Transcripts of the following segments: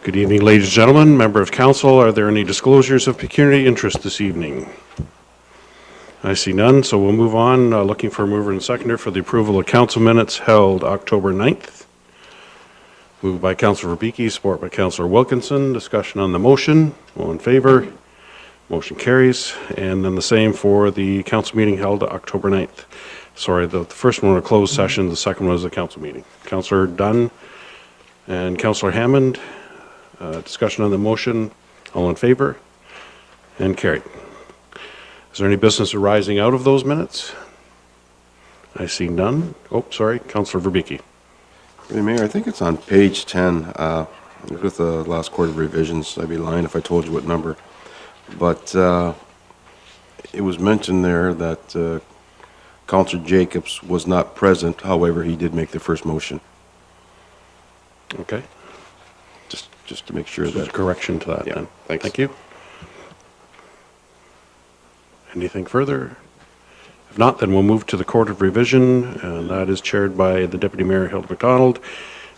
Good evening, ladies and gentlemen, member of council. Are there any disclosures of pecuniary interest this evening? I see none, so we'll move on. Looking for a mover and seconder for the approval of council minutes held October 9th. Moved by Councillor Verbeke, support by Councillor Wilkinson. Discussion on the motion. All in favor? Motion carries. And then the same for the council meeting held October 9th. Sorry, the first one was a closed session, the second one was a council meeting. Councillor Dunn and Councillor Hammond. Discussion on the motion. All in favor? And carried. Is there any business arising out of those minutes? I see none. Oh, sorry, Councillor Verbeke. Mayor, I think it's on page 10 with the last quarter revisions. I'd be lying if I told you what number. But it was mentioned there that Councillor Jacobs was not present. However, he did make the first motion. Okay. Just to make sure There's a correction to that, yeah, then. thanks. Thank you. Anything further? If not, then we'll move to the Court of Revision, and that is chaired by the Deputy Mayor, Hilda MacDonald,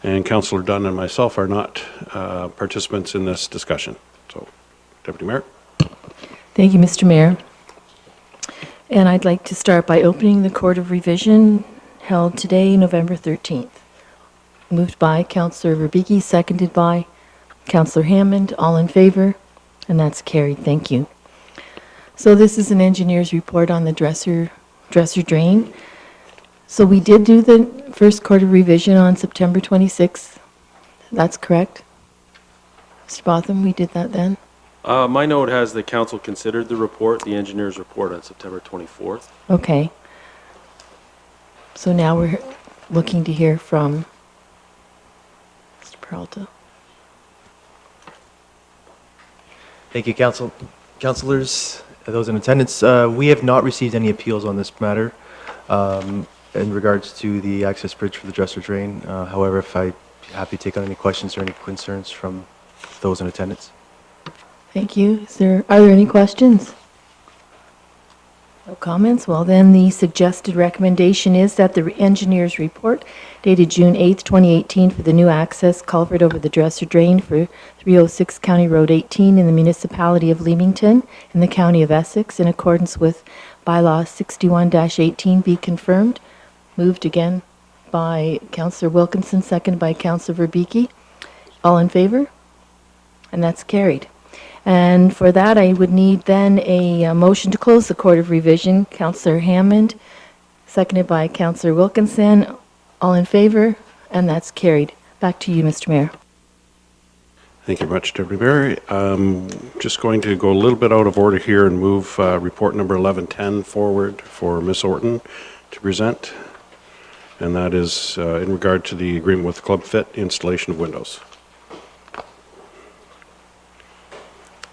and Councillor Dunn and myself are not participants in this discussion. So, Deputy Mayor. Thank you, Mr. Mayor. And I'd like to start by opening the Court of Revision held today, November 13th. Moved by Councillor Verbeke, seconded by Councillor Hammond. All in favor? And that's carried. Thank you. So this is an engineer's report on the dresser drain. So we did do the first Court of Revision on September 26th. That's correct? Mr. Botham, we did that then? My note has the council considered the report, the engineer's report, on September 24th. Okay. So now we're looking to hear from Mr. Peralta. Thank you, councilors, those in attendance. We have not received any appeals on this matter in regards to the access bridge for the dresser drain. However, if I'd be happy to take on any questions or any concerns from those in attendance. Thank you. Are there any questions? No comments? Well, then the suggested recommendation is that the engineer's report dated June 8th, 2018 for the new access culvert over the dresser drain for 306 County Road 18 in the municipality of Leamington in the county of Essex in accordance with bylaw 61-18 be confirmed. Moved again by Councillor Wilkinson, seconded by Councillor Verbeke. All in favor? And that's carried. And for that, I would need then a motion to close the Court of Revision. Councillor Hammond, seconded by Councillor Wilkinson. All in favor? And that's carried. Back to you, Mr. Mayor. Thank you very much, Deputy Mayor. Just going to go a little bit out of order here and move report number 1110 forward for Ms. Orton to present. And that is in regard to the agreement with Club Fit installation of windows.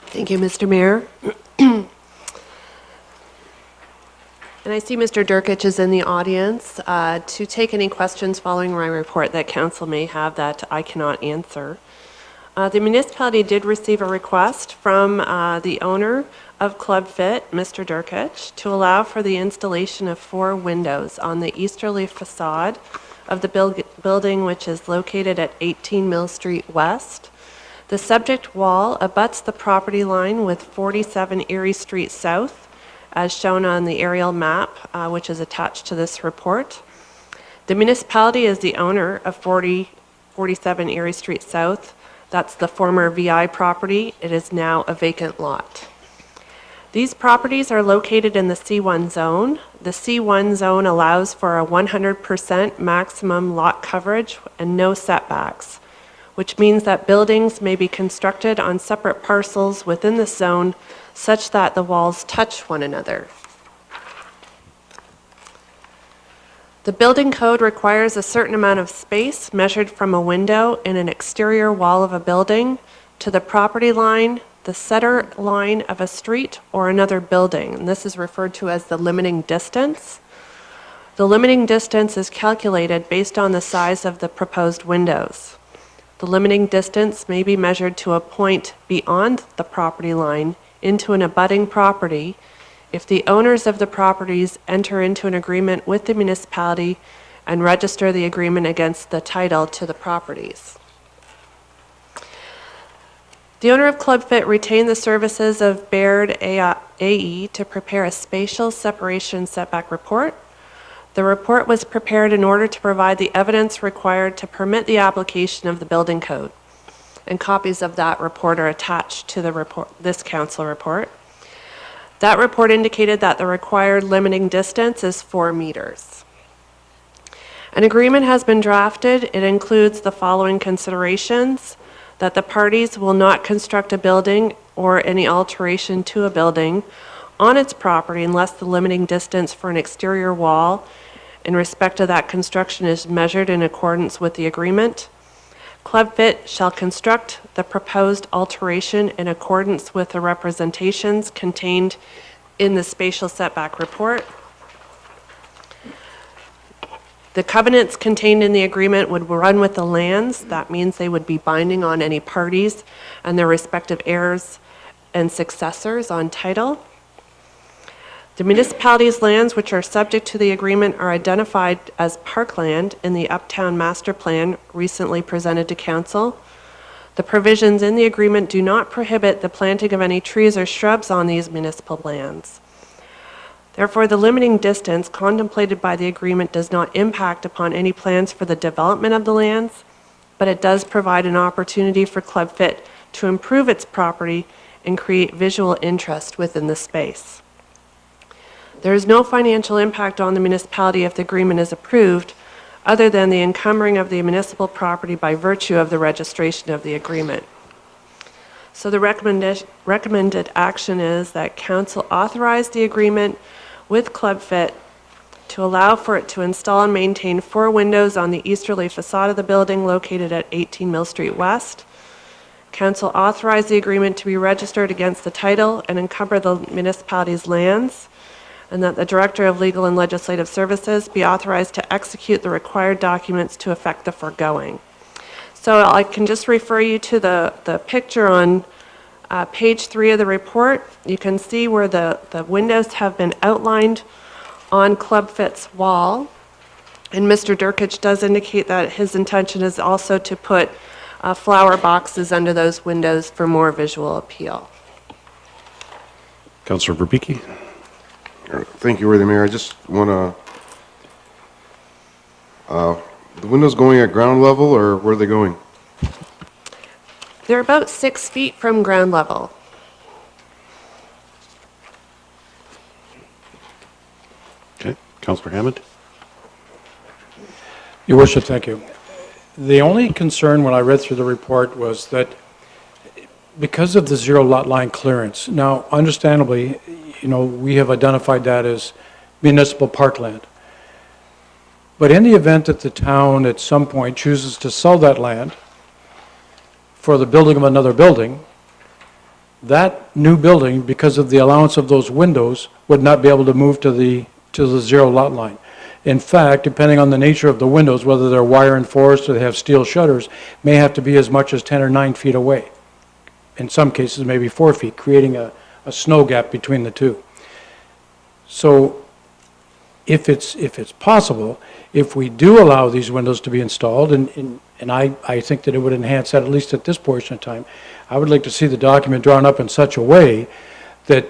Thank you, Mr. Mayor. And I see Mr. Durkich is in the audience to take any questions following my report that council may have that I cannot answer. The municipality did receive a request from the owner of Club Fit, Mr. Durkich, to allow for the installation of 4 windows on the easterly facade of the building, which is located at 18 Mill Street West. The subject wall abuts the property line with 47 Erie Street South, as shown on the aerial map, which is attached to this report. The municipality is the owner of 47 Erie Street South. That's the former VI property. It is now a vacant lot. These properties are located in the C1 zone. The C1 zone allows for a 100% maximum lot coverage and no setbacks, which means that buildings may be constructed on separate parcels within the zone such that the walls touch one another. The building code requires a certain amount of space measured from a window in an exterior wall of a building to the property line, the center line of a street, or another building. And this is referred to as the limiting distance. The limiting distance is calculated based on the size of the proposed windows. The limiting distance may be measured to a point beyond the property line into an abutting property if the owners of the properties enter into an agreement with the municipality and register the agreement against the title to the properties. The owner of Club Fit retained the services of Baird AE to prepare a spatial separation setback report. The report was prepared in order to provide the evidence required to permit the application of the building code. And copies of that report are attached to the report, this council report. That report indicated that the required limiting distance is 4 meters. An agreement has been drafted. It includes the following considerations: that the parties will not construct a building or any alteration to a building on its property unless the limiting distance for an exterior wall in respect to that construction is measured in accordance with the agreement. Club Fit shall construct the proposed alteration in accordance with the representations contained in the spatial setback report. The covenants contained in the agreement would run with the lands. That means they would be binding on any parties and their respective heirs and successors on title. The municipality's lands which are subject to the agreement are identified as parkland in the Uptown Master Plan recently presented to council. The provisions in the agreement do not prohibit the planting of any trees or shrubs on these municipal lands. Therefore, the limiting distance contemplated by the agreement does not impact upon any plans for the development of the lands, but it does provide an opportunity for Club Fit to improve its property and create visual interest within the space. There is no financial impact on the municipality if the agreement is approved, other than the encumbering of the municipal property by virtue of the registration of the agreement. So the recommended action is that council authorize the agreement with Club Fit to allow for it to install and maintain 4 windows on the easterly facade of the building located at 18 Mill Street West. Council authorize the agreement to be registered against the title and encumber the municipality's lands, and that the Director of Legal and Legislative Services be authorized to execute the required documents to effect the foregoing. So I can just refer you to the picture on page 3 of the report. You can see where the windows have been outlined on Club Fit's wall. And Mr. Durkich does indicate that his intention is also to put flower boxes under those windows for more visual appeal. Councillor Verbicki? Thank you, Worthy Mayor. I just want to, the windows going at ground level, or where are they going? They're about 6 feet from ground level. Okay. Councillor Hammond? Your Worship, thank you. The only concern when I read through the report was that because of the zero lot line clearance, now understandably, we have identified that as municipal parkland. But in the event that the town at some point chooses to sell that land for the building of another building, that new building, because of the allowance of those windows, would not be able to move to the zero lot line. In fact, depending on the nature of the windows, whether they're wire enforced or they have steel shutters, may have to be as much as 10 or 9 feet away. In some cases, maybe 4 feet, creating a snow gap between the two. So if it's possible, if we do allow these windows to be installed, and I think that it would enhance that, at least at this portion of time, I would like to see the document drawn up in such a way that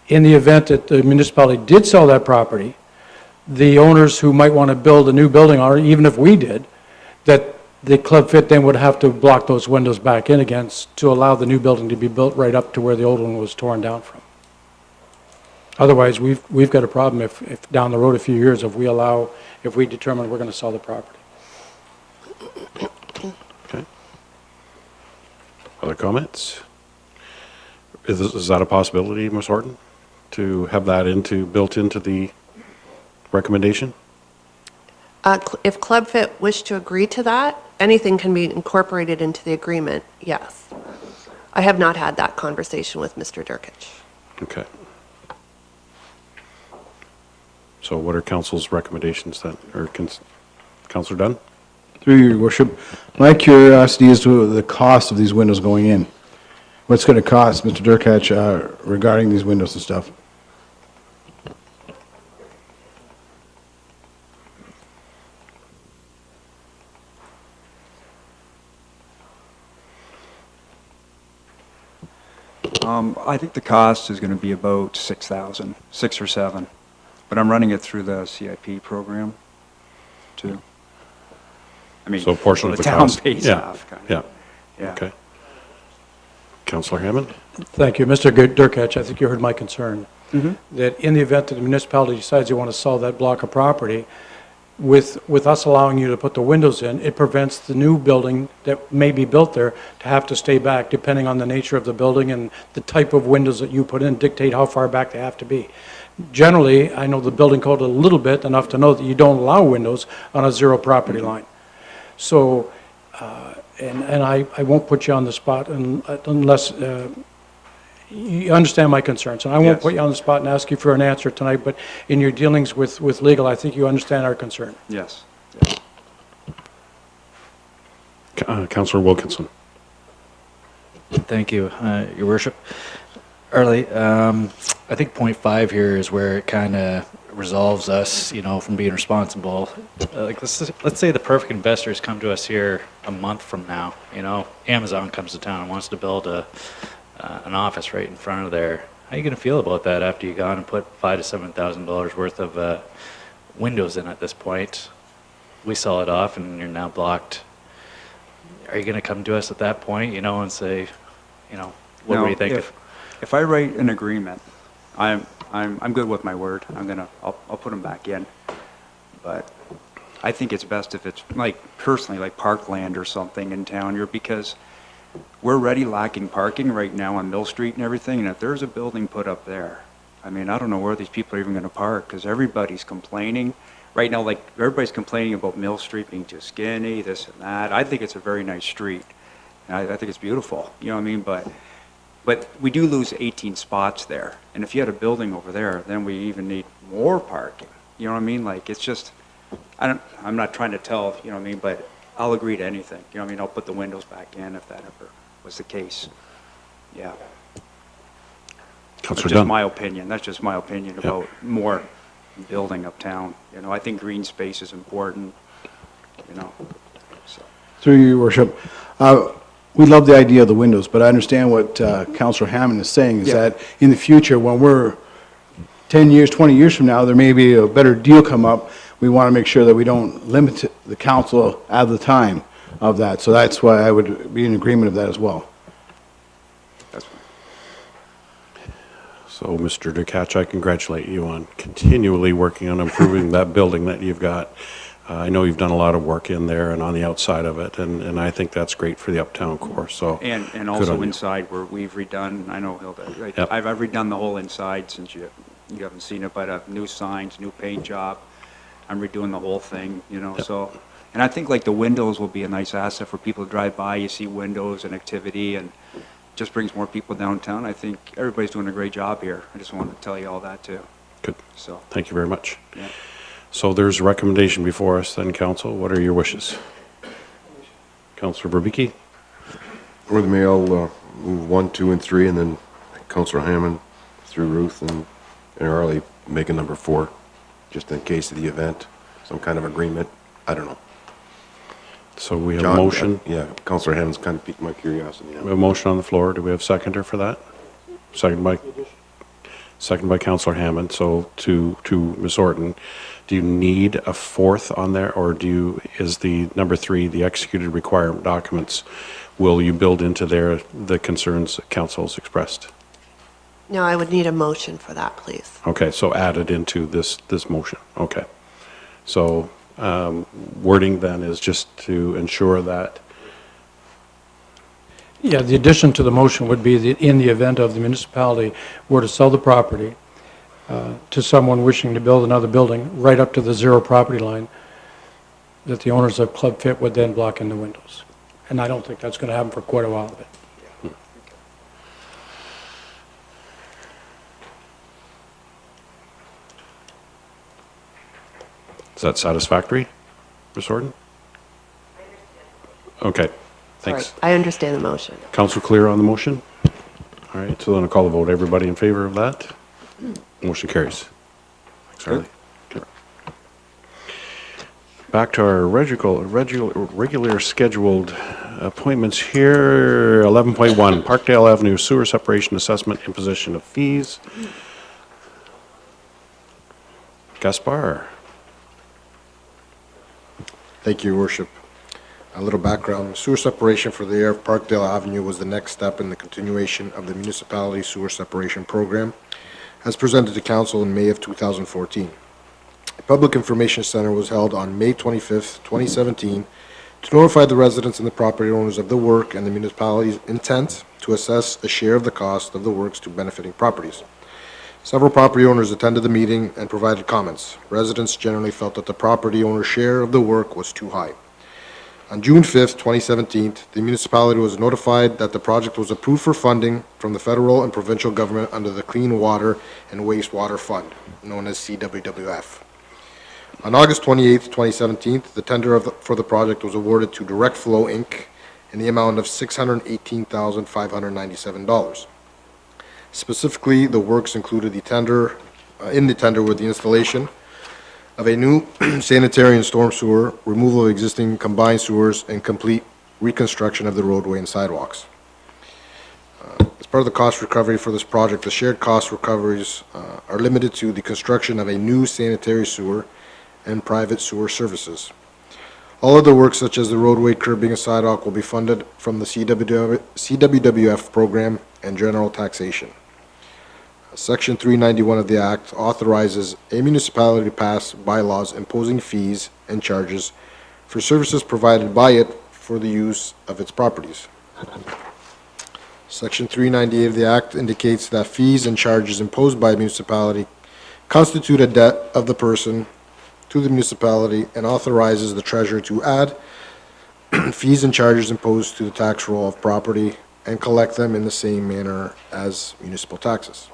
in the event that the municipality did sell that property, the owners who might want to build a new building on it, even if we did, that the Club Fit then would have to block those windows back in again to allow the new building to be built right up to where the old one was torn down from. Otherwise, we've got a problem if down the road a few years, if we determine we're going to sell the property. Okay. Other comments? Is that a possibility, Ms. Horton, to have that built into the recommendation? If Club Fit wished to agree to that, anything can be incorporated into the agreement, yes. I have not had that conversation with Mr. Durkich. Okay. So what are council's recommendations then? Or Councillor Dunn? Through your worship, my curiosity is to the cost of these windows going in. What's going to cost, Mr. Durkich, regarding these windows and stuff? I think the cost is going to be about 6,000, 6 or 7, but I'm running it through the CIP program, too. I mean, So a portion of the town cost. pays Yeah, off, kind yeah, of. Yeah. okay. Councillor Hammond? Thank you. Mr. Durkach, I think you heard my concern. That in the event that the municipality decides they want to sell that block of property, with us allowing you to put the windows in, it prevents the new building that may be built there to have to stay back, depending on the nature of the building and the type of windows that you put in dictate how far back they have to be. Generally, I know the building code a little bit, enough to know that you don't allow windows on a zero property line. So, and I won't put you on the spot unless you understand my concerns. And I won't Yes. put you on the spot and ask you for an answer tonight, but in your dealings with legal, I think you understand our concern. Yes. Councillor Wilkinson? Thank you, Your Worship. Arlie, I think point 5 here is where it kind of resolves us, from being responsible. Like, let's say the perfect investors come to us here a month from now. Amazon comes to town and wants to build an office right in front of there. How are you going to feel about that after you've gone and put $5,000 to $7,000 worth of windows in at this point? We sell it off and you're now blocked. Are you going to come to us at that point, and say, what Now, do you think? If I write an agreement, I'm good with my word. I'll put them back in. But I think it's best if it's personally like parkland or something in town here, because we're already lacking parking right now on Mill Street and everything. And if there's a building put up there, I mean, I don't know where these people are even going to park, because everybody's complaining right now. Like, everybody's complaining about Mill Street being too skinny, this and that. I think it's a very nice street. And I think it's beautiful. You know what I mean? But we do lose 18 spots there. And if you had a building over there, then we even need more parking. You know what I mean? Like, it's just, I'm not trying to tell, you know what I mean, but I'll agree to anything. You know what I mean? I'll put the windows back in if that ever was the case. Yeah. Councillor That's just Dunn? my opinion. That's just my opinion about more building uptown. I think green space is important, so. Through you, Your Worship, we love the idea of the windows, but I understand what Councillor Hammond is saying, is Yeah. that in the future, when we're 10 years, 20 years from now, there may be a better deal come up. We want to make sure that we don't limit the council at the time of that. So that's why I would be in agreement of that as well. That's fine. So, Mr. Durkach, I congratulate you on continually working on improving that building that you've got. I know you've done a lot of work in there and on the outside of it, and I think that's great for the uptown core, so. And good also on you. inside where we've redone, I know Hilda, Yep. I've redone the whole inside since you haven't seen it, but new signs, new paint job. I'm redoing the whole thing, so. And I think like the windows will be a nice asset for people to drive by. You see windows and activity, and just brings more people downtown. I think everybody's doing a great job here. I just wanted to tell you all that too. Good. So, Thank you very much. yeah. So there's a recommendation before us then, council. What are your wishes? Councillor Berbicki? With me, I'll move 1, 2, and 3, and then Councillor Hammond through Ruth and Arlie make a number 4, just in case of the event, some kind of agreement. I don't know. So we have a John, motion. Yeah, Councillor Hammond's kind of piqued my curiosity. We have a motion on the floor. Do we have a seconder for that? Second by Councillor Hammond. So to Ms. Orton, do you need a 4th on there, or is the number 3, the executed requirement documents, will you build into there the concerns that council has expressed? No, I would need a motion for that, please. Okay, so added into this motion. Okay. So wording then is just to ensure that. Yeah, the addition to the motion would be that in the event of the municipality were to sell the property to someone wishing to build another building right up to the zero property line, that the owners of Club Fit would then block in the windows. And I don't think that's going to happen for quite a while of it. Is that satisfactory, Ms. Orton? Okay, thanks. Sorry, I understand the motion. Council clear on the motion? All right, so then I'll call the vote. Everybody in favor of that? Motion carries. Thanks, Harley. Okay. Back to our regular scheduled appointments here. 11.1, Parkdale Avenue Sewer Separation Assessment Imposition of Fees. Gaspar. Thank you, Your Worship. A little background. Sewer separation for the area of Parkdale Avenue was the next step in the continuation of the municipality sewer separation program as presented to council in May of 2014. A public information center was held on May 25th, 2017 to notify the residents and the property owners of the work and the municipality's intent to assess a share of the cost of the works to benefiting properties. Several property owners attended the meeting and provided comments. Residents generally felt that the property owner's share of the work was too high. On June 5th, 2017, the municipality was notified that the project was approved for funding from the federal and provincial government under the Clean Water and Wastewater Fund, known as CWWF. On August 28th, 2017, the tender for the project was awarded to Direct Flow, Inc. in the amount of $618,597. Specifically, the works included the tender with the installation of a new sanitary and storm sewer, removal of existing combined sewers, and complete reconstruction of the roadway and sidewalks. As part of the cost recovery for this project, the shared cost recoveries are limited to the construction of a new sanitary sewer and private sewer services. All other works, such as the roadway, curbing, and sidewalk, will be funded from the CWWF program and general taxation. Section 391 of the Act authorizes a municipality to pass bylaws imposing fees and charges for services provided by it for the use of its properties. Section 398 of the Act indicates that fees and charges imposed by a municipality constitute a debt of the person to the municipality and authorizes the treasurer to add fees and charges imposed to the tax roll of property and collect them in the same manner as municipal taxes.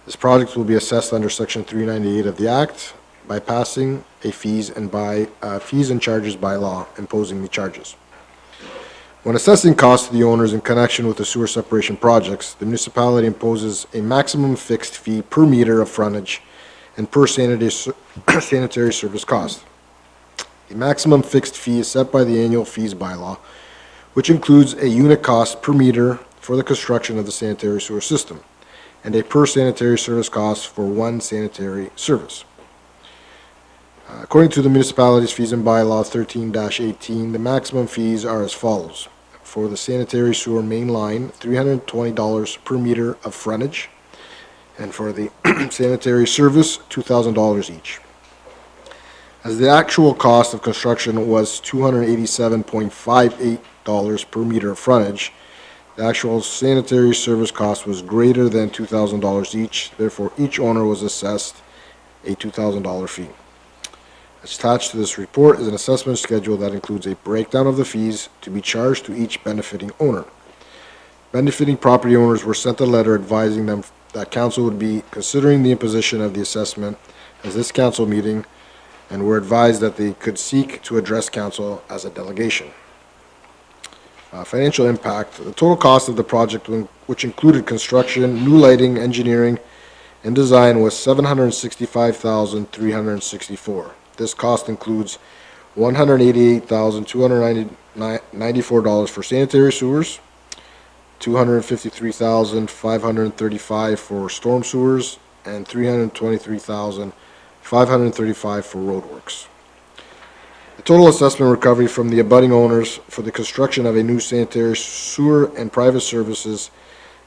This project will be assessed under Section 398 of the Act by passing a fees and charges bylaw imposing the charges. When assessing costs to the owners in connection with the sewer separation projects, the municipality imposes a maximum fixed fee per meter of frontage and per sanitary service cost. The maximum fixed fee is set by the annual fees bylaw, which includes a unit cost per meter for the construction of the sanitary sewer system, and a per sanitary service cost for one sanitary service. According to the municipality's fees and bylaw 13-18, the maximum fees are as follows. For the sanitary sewer main line, $320 per meter of frontage, and for the sanitary service, $2,000 each. As the actual cost of construction was $287.58 per meter of frontage, the actual sanitary service cost was greater than $2,000 each, therefore each owner was assessed a $2,000 fee. Attached to this report is an assessment schedule that includes a breakdown of the fees to be charged to each benefiting owner. Benefiting property owners were sent a letter advising them that council would be considering the imposition of the assessment as this council meeting, and were advised that they could seek to address council as a delegation. Financial impact. The total cost of the project, which included construction, new lighting, engineering, and design, was $765,364. This cost includes $188,294 for sanitary sewers, $253,535 for storm sewers, and $323,535 for roadworks. The total assessment recovery from the abutting owners for the construction of a new sanitary sewer and private services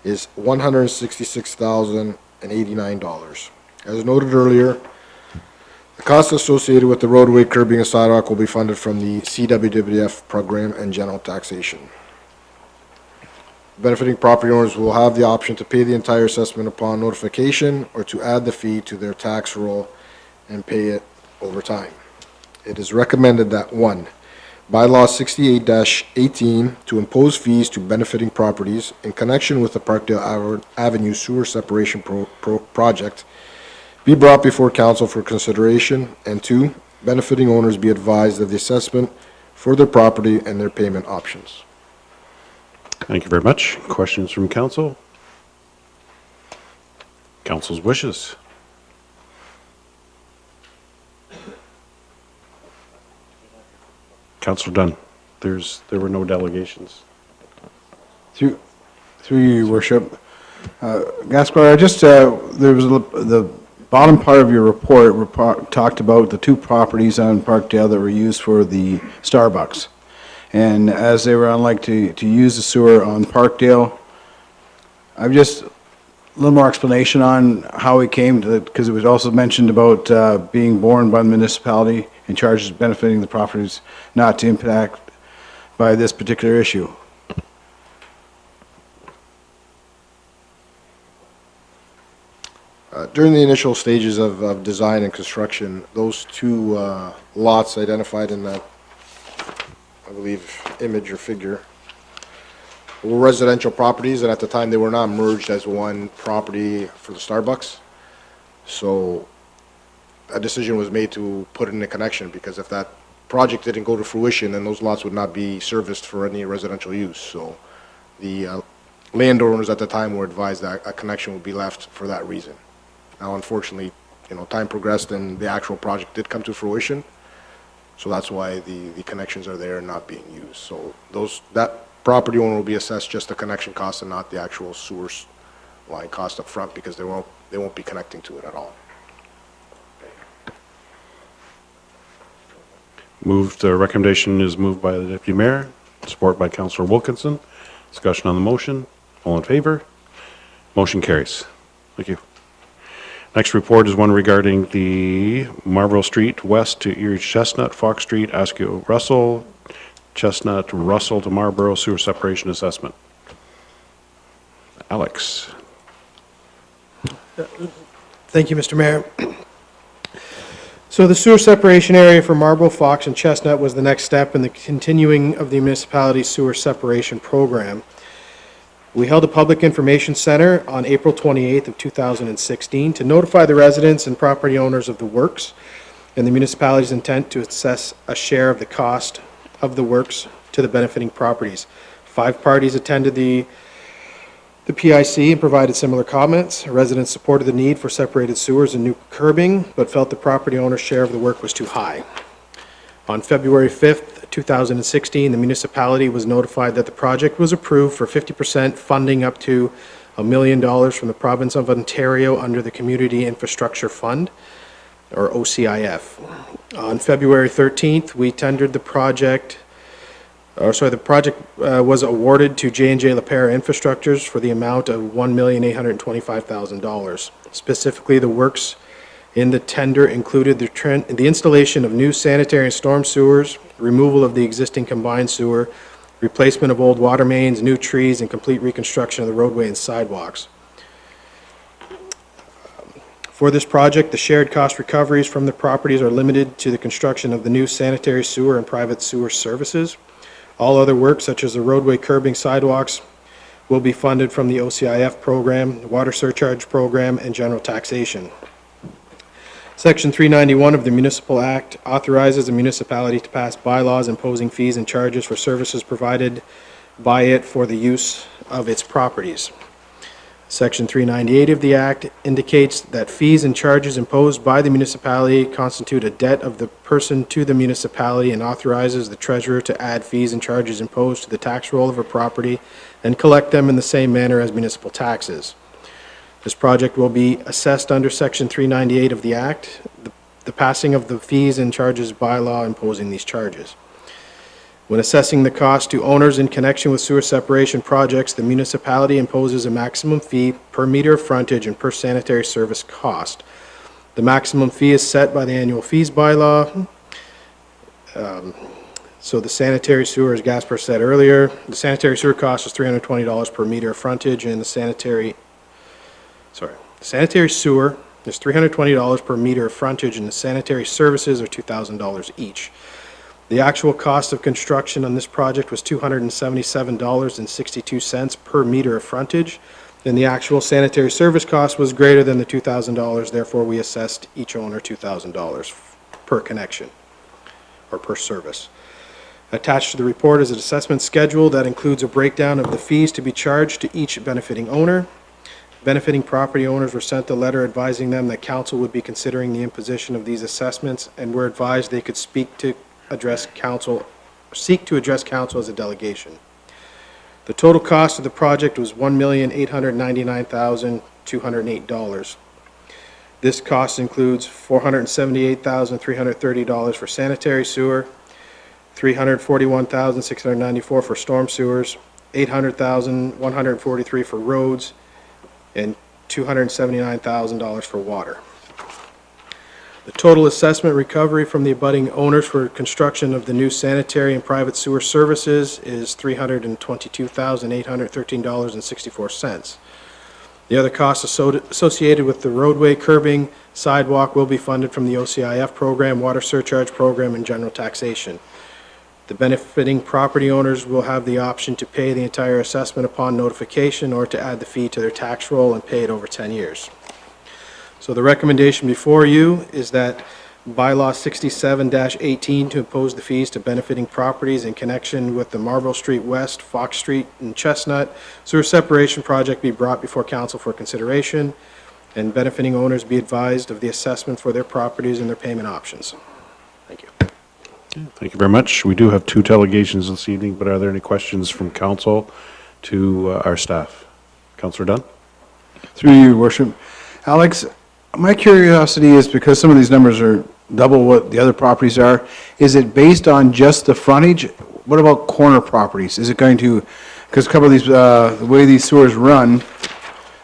is $166,089. As noted earlier, the costs associated with the roadway, curbing, and sidewalk will be funded from the CWWF program and general taxation. Benefiting property owners will have the option to pay the entire assessment upon notification or to add the fee to their tax roll and pay it over time. It is recommended that 1. Bylaw 68-18 to impose fees to benefiting properties in connection with the Parkdale Avenue sewer separation project be brought before council for consideration, and 2. Benefiting owners be advised of the assessment for their property and their payment options. Thank you very much. Questions from council? Council's wishes. Councilor Dunn. there were no delegations. Through you, Your Worship. Gaspar, I just, there was the bottom part of your report talked about the two properties on Parkdale that were used for the Starbucks. And as they were unlike to use the sewer on Parkdale, I've just, a little more explanation on how it came to, because it was also mentioned about being borne by the municipality and charges benefiting the properties not to impact by this particular issue. During the initial stages of design and construction, those two lots identified in that, I believe, image or figure were residential properties, and at the time they were not merged as one property for the Starbucks. So a decision was made to put in a connection, because if that project didn't go to fruition, then those lots would not be serviced for any residential use. So the landowners at the time were advised that a connection would be left for that reason. Now, unfortunately, time progressed and the actual project did come to fruition. So that's why the connections are there and not being used. So that property owner will be assessed just the connection cost and not the actual sewer line cost up front, because they won't be connecting to it at all. Recommendation is moved by the Deputy Mayor, support by Councillor Wilkinson. Discussion on the motion. All in favor? Motion carries. Thank you. Next report is one regarding the Marlborough Street west to Erie Chestnut, Fox Street, Askew Russell, Chestnut Russell to Marlborough sewer separation assessment. Alex. Thank you, Mr. Mayor. So the sewer separation area for Marlborough, Fox, and Chestnut was the next step in the continuing of the municipality's sewer separation program. We held a public information center on April 28th of 2016 to notify the residents and property owners of the works and the municipality's intent to assess a share of the cost of the works to the benefiting properties. 5 parties attended the PIC and provided similar comments. Residents supported the need for separated sewers and new curbing, but felt the property owner's share of the work was too high. On February 5th, 2016, the municipality was notified that the project was approved for 50% funding up to $1 million from the province of Ontario under the Community Infrastructure Fund, or OCIF. On February 13th, we tendered the project, the project was awarded to J&J LaPera Infrastructures for the amount of $1,825,000. Specifically, the works in the tender included the installation of new sanitary and storm sewers, removal of the existing combined sewer, replacement of old water mains, new trees, and complete reconstruction of the roadway and sidewalks. For this project, the shared cost recoveries from the properties are limited to the construction of the new sanitary sewer and private sewer services. All other work, such as the roadway curbing, sidewalks, will be funded from the OCIF program, water surcharge program, and general taxation. Section 391 of the Municipal Act authorizes the municipality to pass bylaws imposing fees and charges for services provided by it for the use of its properties. Section 398 of the Act indicates that fees and charges imposed by the municipality constitute a debt of the person to the municipality and authorizes the treasurer to add fees and charges imposed to the tax roll of a property and collect them in the same manner as municipal taxes. This project will be assessed under Section 398 of the Act, the passing of the fees and charges bylaw imposing these charges. When assessing the cost to owners in connection with sewer separation projects, the municipality imposes a maximum fee per meter of frontage and per sanitary service cost. The maximum fee is set by the annual fees bylaw. So the sanitary sewer, as Gaspar said earlier, the sanitary sewer cost is $320 per meter of frontage, and the sanitary sewer is $320 per meter of frontage, and the sanitary services are $2,000 each. The actual cost of construction on this project was $277.62 per meter of frontage, and the actual sanitary service cost was greater than the $2,000, therefore we assessed each owner $2,000 per connection, or per service. Attached to the report is an assessment schedule that includes a breakdown of the fees to be charged to each benefiting owner. Benefiting property owners were sent a letter advising them that council would be considering the imposition of these assessments, and were advised they could speak to address council seek to address council as a delegation. The total cost of the project was $1,899,208. This cost includes $478,330 for sanitary sewer, $341,694 for storm sewers, $800,143 for roads, and $279,000 for water. The total assessment recovery from the abutting owners for construction of the new sanitary and private sewer services is $322,813.64. The other costs associated with the roadway curbing sidewalk will be funded from the OCIF program, water surcharge program, and general taxation. The benefiting property owners will have the option to pay the entire assessment upon notification or to add the fee to their tax roll and pay it over 10 years. So the recommendation before you is that bylaw 67-18 to impose the fees to benefiting properties in connection with the Marlborough Street West, Fox Street, and Chestnut sewer separation project be brought before council for consideration, and benefiting owners be advised of the assessment for their properties and their payment options. Thank you. Thank you very much. We do have 2 delegations this evening, but are there any questions from council to our staff? Councillor Dunn? Through you, Your Worship. Alex, my curiosity is, because some of these numbers are double what the other properties are, is it based on just the frontage? What about corner properties? Is it going to, because a couple of these, the way these sewers run,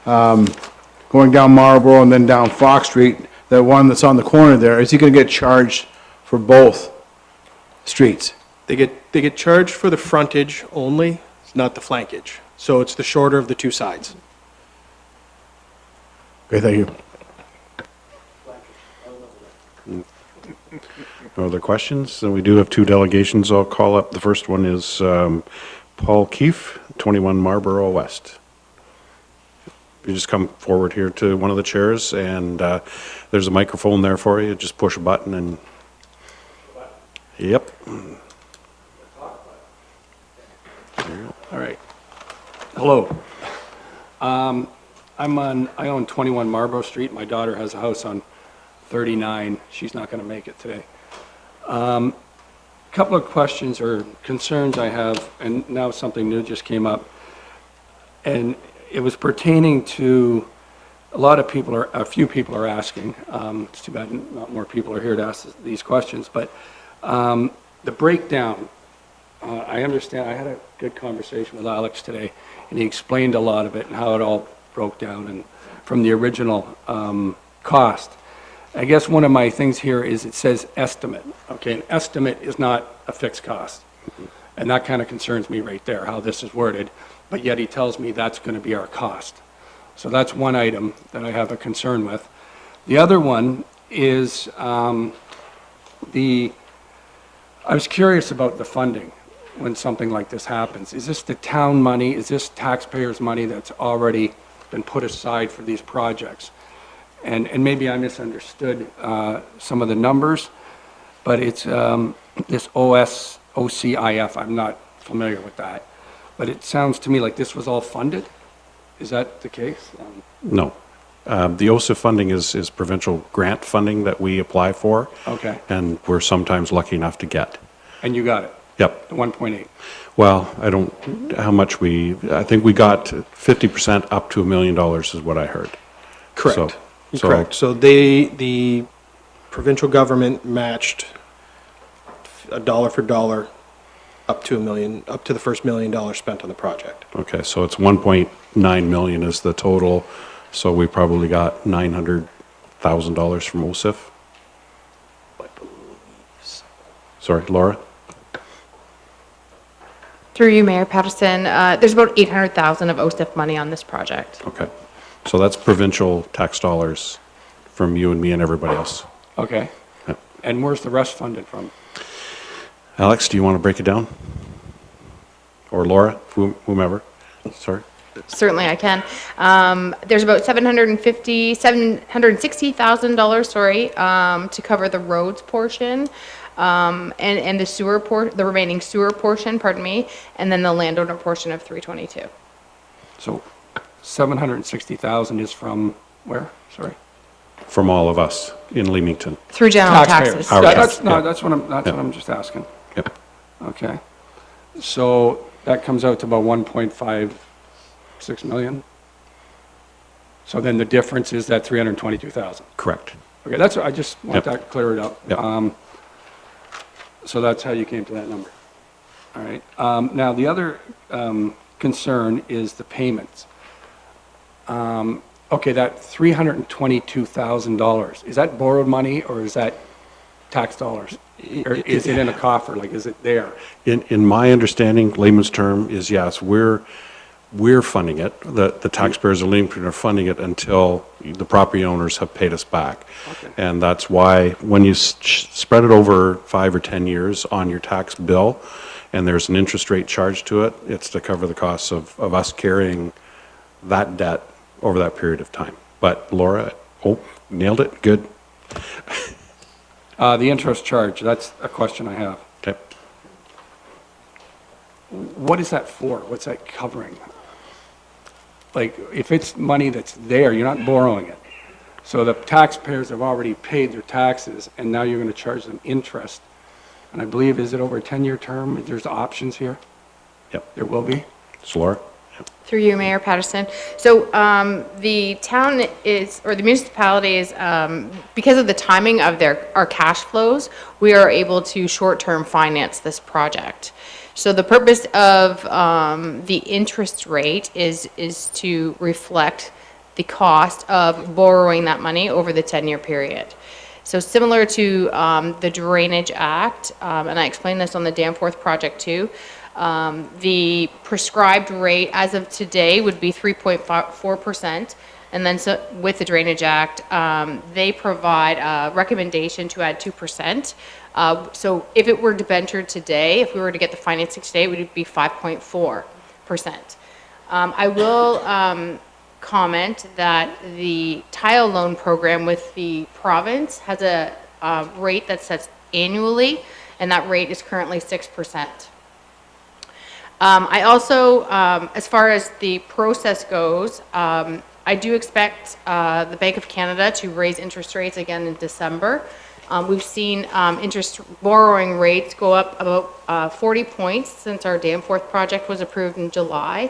going down Marlborough and then down Fox Street, the one that's on the corner there, is he going to get charged for both streets? They get charged for the frontage only, not the flankage. So it's the shorter of the 2 sides. Okay, thank you. No other questions? Then we do have 2 delegations I'll call up. The first one is Paul Keefe, 21 Marlborough West. You just come forward here to one of the chairs, and there's a microphone there for you. Just push a button and... Yep. All right. Hello. I own 21 Marlborough Street. My daughter has a house on 39. She's not going to make it today. Couple of questions or concerns I have, and now something new just came up, and it was pertaining to a few people are asking. It's too bad not more people are here to ask these questions, but the breakdown. I understand. I had a good conversation with Alex today, and he explained a lot of it and how it all broke down and from the original cost. I guess one of my things here is it says estimate. Okay, an estimate is not a fixed cost. And that kind of concerns me right there, how this is worded. But yet he tells me that's going to be our cost. So that's one item that I have a concern with. The other one is I was curious about the funding when something like this happens. Is this the town money? Is this taxpayers' money that's already been put aside for these projects? And maybe I misunderstood some of the numbers, but it's this OCIF. I'm not familiar with that. But it sounds to me like this was all funded. Is that the case? No. The OCIF funding is provincial grant funding that we apply for. Okay. And we're sometimes lucky enough to get. And you got it? Yep. The 1.8? Well, how much I think we got 50% up to $1 million is what I heard. Correct. Correct. So the provincial government matched dollar for dollar up to the first $1 million spent on the project. Okay, so it's 1.9 million is the total, so we probably got $900,000 from OCIF. Sorry, Laura? Through you, Mayor Patterson, there's about $800,000 of OCIF money on this project. Okay, so that's provincial tax dollars from you and me and everybody else. Okay. Yeah. And where's the rest funded from? Alex, do you want to break it down? Or Laura, whomever, sorry. Certainly I can. There's about $760,000, to cover the roads portion, and the remaining sewer portion, pardon me, and then the landowner portion of 322. So 760,000 is from where? Sorry. From all of us in Leamington. Through general taxes. That's what I'm just asking. Yep. Okay. So that comes out to about 1.56 million? So then the difference is that 322,000? Correct. Okay, that's, I just want Yep. that cleared up. Yep. So that's how you came to that number. All right. Now, the other concern is the payments. Okay, that $322,000, is that borrowed money or is that tax dollars? Or is it in a coffer, like is it there? In my understanding, layman's term is yes, we're funding it. The taxpayers of Leamington are funding it until the property owners have paid us back. Okay. And that's why when you spread it over 5 or 10 years on your tax bill, and there's an interest rate charged to it, it's to cover the costs of us carrying that debt over that period of time. But Laura, nailed it, good. The interest charge, that's a question I have. Okay. What is that for? What's that covering? Like, if it's money that's there, you're not borrowing it. So the taxpayers have already paid their taxes, and now you're going to charge them interest. And I believe, is it over a 10-year term? There's options here? Yep. There will be? It's Laura? Through you, Mayor Patterson. So the town is, or the municipality is, because of the timing of our cash flows, we are able to short-term finance this project. So the purpose of the interest rate is to reflect the cost of borrowing that money over the 10-year period. So similar to the Drainage Act, and I explained this on the Danforth project too, the prescribed rate as of today would be 3.4%. And then so with the Drainage Act, they provide a recommendation to add 2%. So if it were debentured today, if we were to get the financing today, it would be 5.4%. I will comment that the tile loan program with the province has a rate that sets annually, and that rate is currently 6%. I also, as far as the process goes, I do expect the Bank of Canada to raise interest rates again in December. We've seen interest borrowing rates go up about 40 points since our Danforth project was approved in July.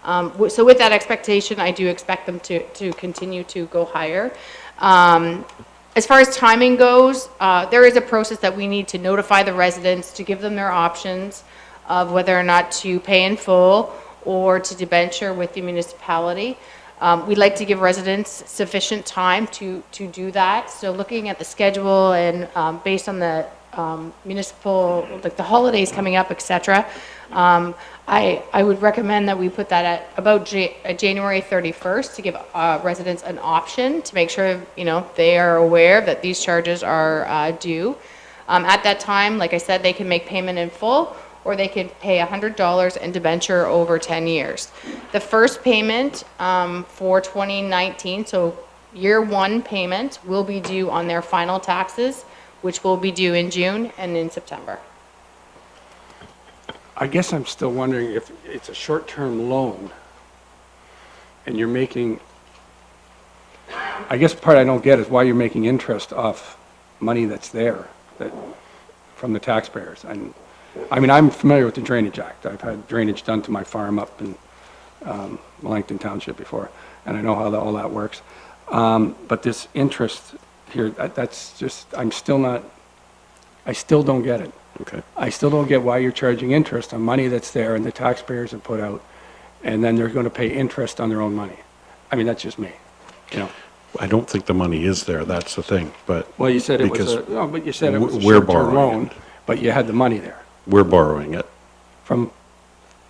So with that expectation, I do expect them to continue to go higher. As far as timing goes, there is a process that we need to notify the residents to give them their options of whether or not to pay in full or to debenture with the municipality. We'd like to give residents sufficient time to do that. So looking at the schedule and based on the municipal, like the holidays coming up, et cetera, I would recommend that we put that at about January 31st to give residents an option to make sure, they are aware that these charges are due. At that time, like I said, they can make payment in full, or they can pay $100 and debenture over 10 years. The first payment for 2019, so year one payment, will be due on their final taxes, which will be due in June and in September. I guess I'm still wondering if it's a short-term loan and you're making, I guess the part I don't get is why you're making interest off money that's there from the taxpayers. And I mean, I'm familiar with the Drainage Act. I've had drainage done to my farm up in Leamington Township before, and I know how all that works. But this interest here, that's just, I still don't get it. Okay. I still don't get why you're charging interest on money that's there and the taxpayers have put out, and then they're going to pay interest on their own money. I mean, that's just me, I don't think the money is there, that's the thing, but. Well, you said it was because no, but you said it was a we're short-term borrowing loan, it. but you had the money there. We're borrowing it. From?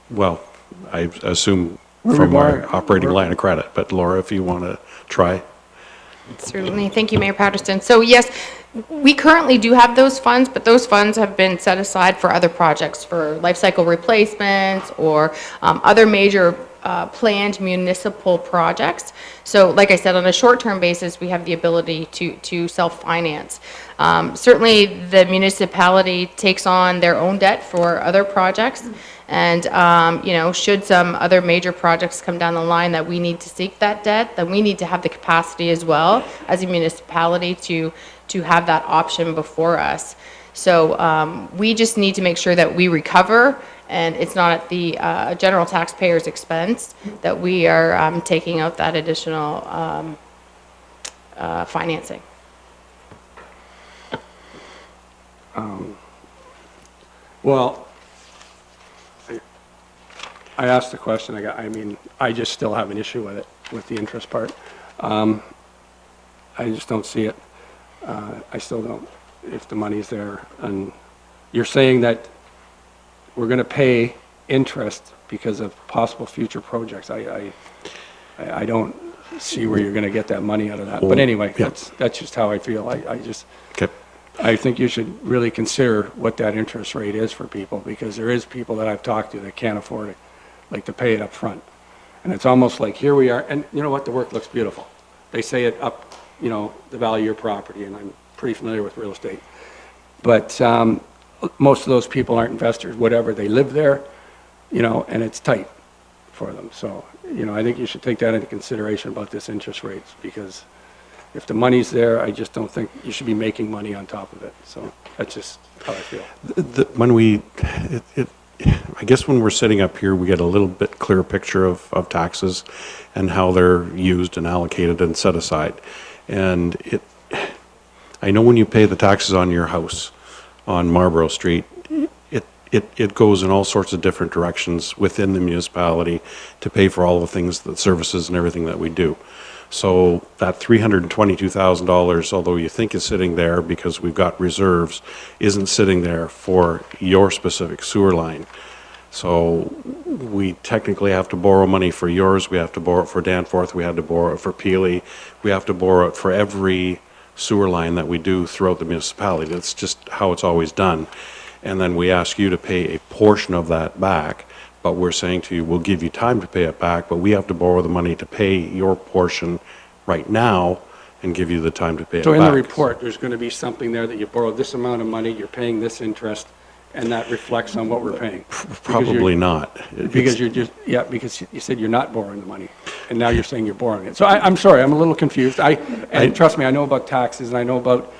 Well, I assume Where we from our borrow- operating where- line of credit, but Laura, if you want to try. Certainly. Thank you, Mayor Patterson. So yes, we currently do have those funds, but those funds have been set aside for other projects, for life cycle replacements or other major planned municipal projects. So like I said, on a short-term basis, we have the ability to self-finance. Certainly, the municipality takes on their own debt for other projects. And, should some other major projects come down the line that we need to seek that debt, then we need to have the capacity as well as a municipality to have that option before us. So we just need to make sure that we recover, and it's not at the general taxpayer's expense, that we are taking out that additional financing. Well, I asked the question, I mean, I just still have an issue with it, with the interest part. I just don't see it. I still don't, if the money's there. And you're saying that we're going to pay interest because of possible future projects. I don't see where you're going to get that money out of that. But anyway, that's just how I feel. I think you should really consider what that interest rate is for people, because there is people that I've talked to that can't afford it, like to pay it up front. And it's almost like, here we are, and you know what, the work looks beautiful. They say it up, you know, the value of your property, and I'm pretty familiar with real estate. But most of those people aren't investors, whatever, they live there, you know, and it's tight for them. So, you know, I think you should take that into consideration about this interest rates, because if the money's there, I just don't think you should be making money on top of it. So that's just how I feel. I guess when we're sitting up here, we get a little bit clearer picture of taxes and how they're used and allocated and set aside. And I know when you pay the taxes on your house on Marlborough Street, it goes in all sorts of different directions within the municipality to pay for all the things, the services and everything that we do. So that $322,000, although you think is sitting there because we've got reserves, isn't sitting there for your specific sewer line. So we technically have to borrow money for yours, we have to borrow it for Danforth, we have to borrow it for Peely, we have to borrow it for every sewer line that we do throughout the municipality. That's just how it's always done. And then we ask you to pay a portion of that back. But we're saying to you, we'll give you time to pay it back, but we have to borrow the money to pay your portion right now and give you the time to pay it back. So in the report, there's going to be something there that you borrowed this amount of money, you're paying this interest, and that reflects on what we're paying. Probably not. Because you're just, because you said you're not borrowing the money, and now you're saying you're borrowing it. So I'm sorry, I'm a little confused. And trust me, I know about taxes, and I know about,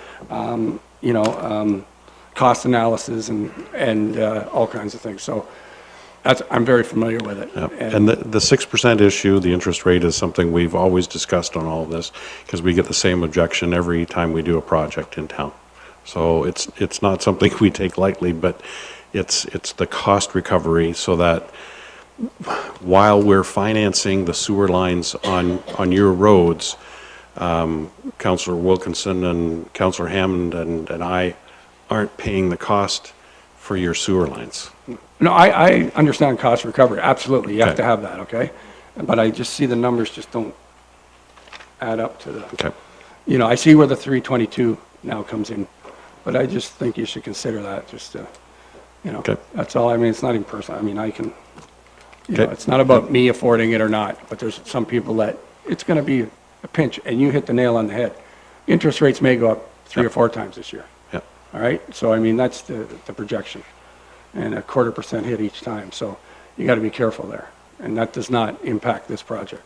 cost analysis and all kinds of things. So I'm very familiar with it. Yep. And the 6% issue, the interest rate, is something we've always discussed on all of this, because we get the same objection every time we do a project in town. So it's not something we take lightly, but it's the cost recovery, so that while we're financing the sewer lines on your roads, Councillor Wilkinson and Councillor Hammond and I aren't paying the cost for your sewer lines. No, I understand cost recovery, absolutely, you have to have that, okay? But I just see the numbers just don't add up to the, you know, I see where the 322 now comes in, but I just think you should consider that, just to, you know, that's all. I mean, it's not even personal, I mean, I can, you know, it's not about me affording it or not, but there's some people that it's going to be a pinch, and you hit the nail on the head. Interest rates may go up 3 or 4 times this year. All right, so I mean, that's the projection, and a 0.25% hit each time, so you got to be careful there, and that does not impact this project.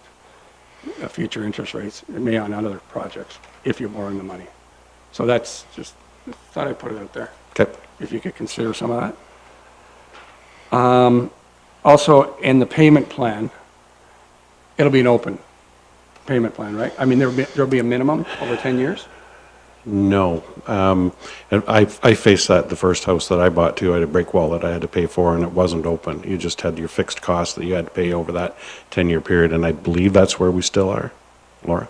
Future interest rates, it may on other projects, if you're borrowing the money. So that's just, thought I'd put it out there. If you could consider some of that. Also, in the payment plan, it'll be an open payment plan, right? I mean, there'll be a minimum over 10 years? No. And I faced that the first house that I bought too. I had a break wall that I had to pay for, and it wasn't open. You just had your fixed costs that you had to pay over that 10-year period, and I believe that's where we still are. Laura?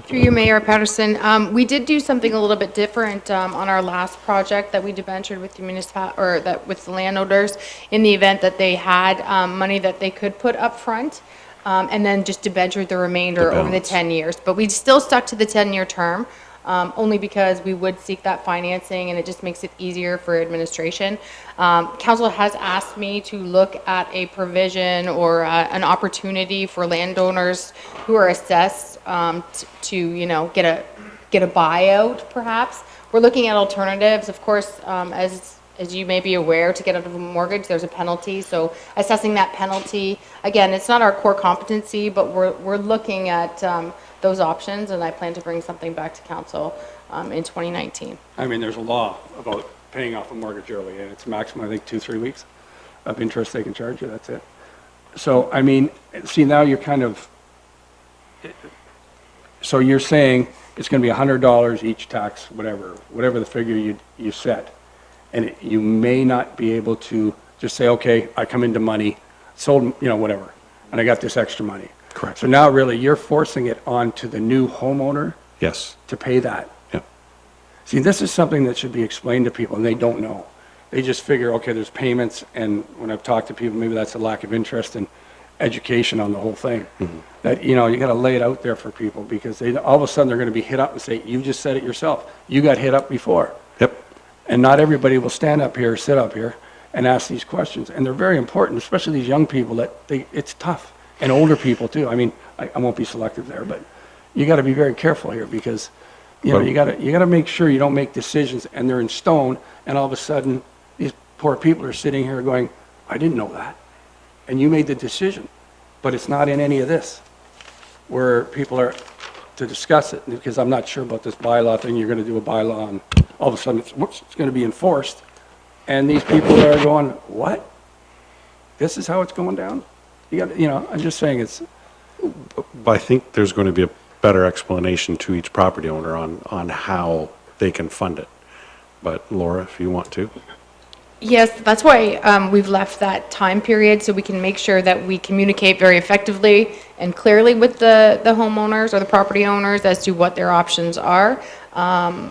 Through you, Mayor Patterson, we did do something a little bit different on our last project that we debentured with the with the landowners, in the event that they had money that they could put up front, and then just debentured the remainder over the 10 years. But we still stuck to the 10-year term. Only because we would seek that financing, and it just makes it easier for administration. Council has asked me to look at a provision or an opportunity for landowners who are assessed to, you know, get a buyout, perhaps. We're looking at alternatives, of course, as you may be aware, to get out of a mortgage, there's a penalty. So assessing that penalty, again, it's not our core competency, but we're looking at those options, and I plan to bring something back to council in 2019. I mean, there's a law about paying off a mortgage early, and it's maximum, I think, 2-3 weeks of interest they can charge you, that's it. So, I mean, see, now you're kind of, so you're saying it's going to be $100 each tax, whatever the figure you set. And you may not be able to just say, okay, I come into money, sold, whatever, and I got this extra money. Correct. So now really you're forcing it onto the new homeowner Yes. to pay that. Yeah. See, this is something that should be explained to people, and they don't know. They just figure, okay, there's payments, and when I've talked to people, maybe that's a lack of interest in education on the whole thing. That, you got to lay it out there for people, because all of a sudden they're going to be hit up and say, you just said it yourself. You got hit up before. Yep. And not everybody will stand up here, sit up here, and ask these questions. And they're very important, especially these young people it's tough. And older people too. I mean, I won't be selective there, but you got to be very careful here, because, you got to make sure you don't make decisions and they're in stone, and all of a sudden these poor people are sitting here going, I didn't know that. And you made the decision, but it's not in any of this, where people are to discuss it, because I'm not sure about this bylaw thing. You're going to do a bylaw, and all of a sudden it's going to be enforced, and these people are going, what? This is how it's going down? I'm just saying it's. But I think there's going to be a better explanation to each property owner on how they can fund it. But Laura, if you want to. Yes, that's why we've left that time period, so we can make sure that we communicate very effectively and clearly with the homeowners or the property owners as to what their options are.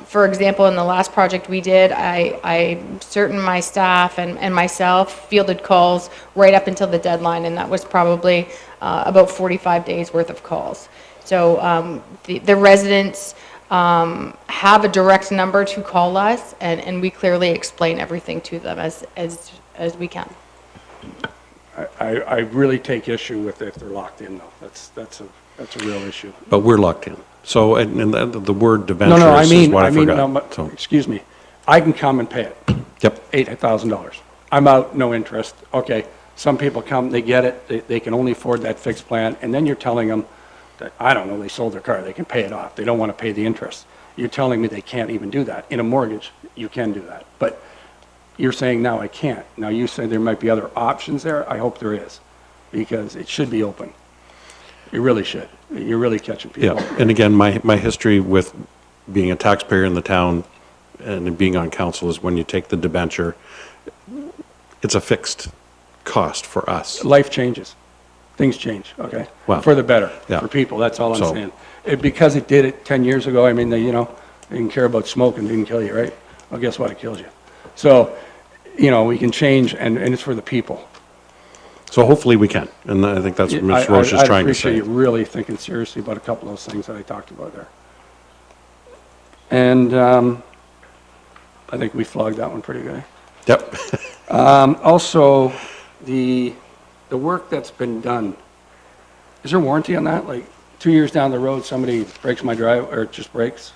For example, in the last project we did, I certain my staff and myself fielded calls right up until the deadline, and that was probably about 45 days worth of calls. So the residents have a direct number to call us, and we clearly explain everything to them as we can. I really take issue with if they're locked in, though. That's a real issue. But we're locked in. So, and the word debenture is what I forgot. So. Excuse me. I can come and pay it. Yep. $8,000. I'm out, no interest. Okay, some people come, they get it, they can only afford that fixed plan, and then you're telling them that, I don't know, they sold their car, they can pay it off. They don't want to pay the interest. You're telling me they can't even do that. In a mortgage, you can do that. But you're saying now I can't. Now you say there might be other options there. I hope there is, because it should be open. You really should. You're really catching people. Yeah, and again, my history with being a taxpayer in the town and being on council is when you take the debenture, it's a fixed cost for us. Life changes. Things change, okay? Well, for the better, yeah. for people, that's all I'm saying. Because it did it 10 years ago, I mean, they didn't care about smoking, didn't kill you, right? Well, guess what? It kills you. So, we can change, and it's for the people. So hopefully we can, and I think that's what Ms. Roche is trying to say. I appreciate you really thinking seriously about a couple of those things that I talked about there. And I think we flogged that one pretty good. Yep. Also, the work that's been done, is there warranty on that? Like 2 years down the road, somebody breaks my drive, or it just breaks?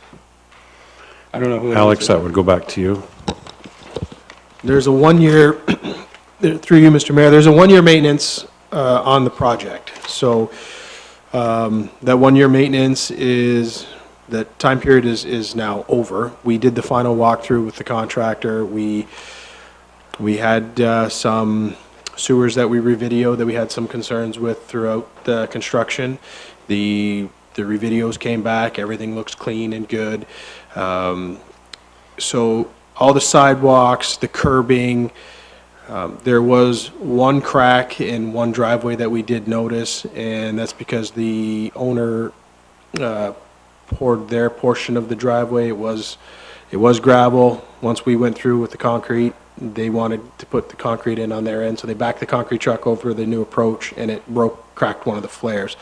I don't know who it is. Alex, that would go back to you. There's a 1 year, through you, Mr. Mayor, there's a 1 year maintenance on the project. So that 1 year maintenance that time period is now over. We did the final walkthrough with the contractor. We had some sewers that we revideoed that we had some concerns with throughout the construction. The revideos came back, everything looks clean and good. So all the sidewalks, the curbing, there was one crack in one driveway that we did notice, and that's because the owner poured their portion of the driveway. It was gravel. Once we went through with the concrete, they wanted to put the concrete in on their end, so they backed the concrete truck over the new approach, and it cracked one of the flares.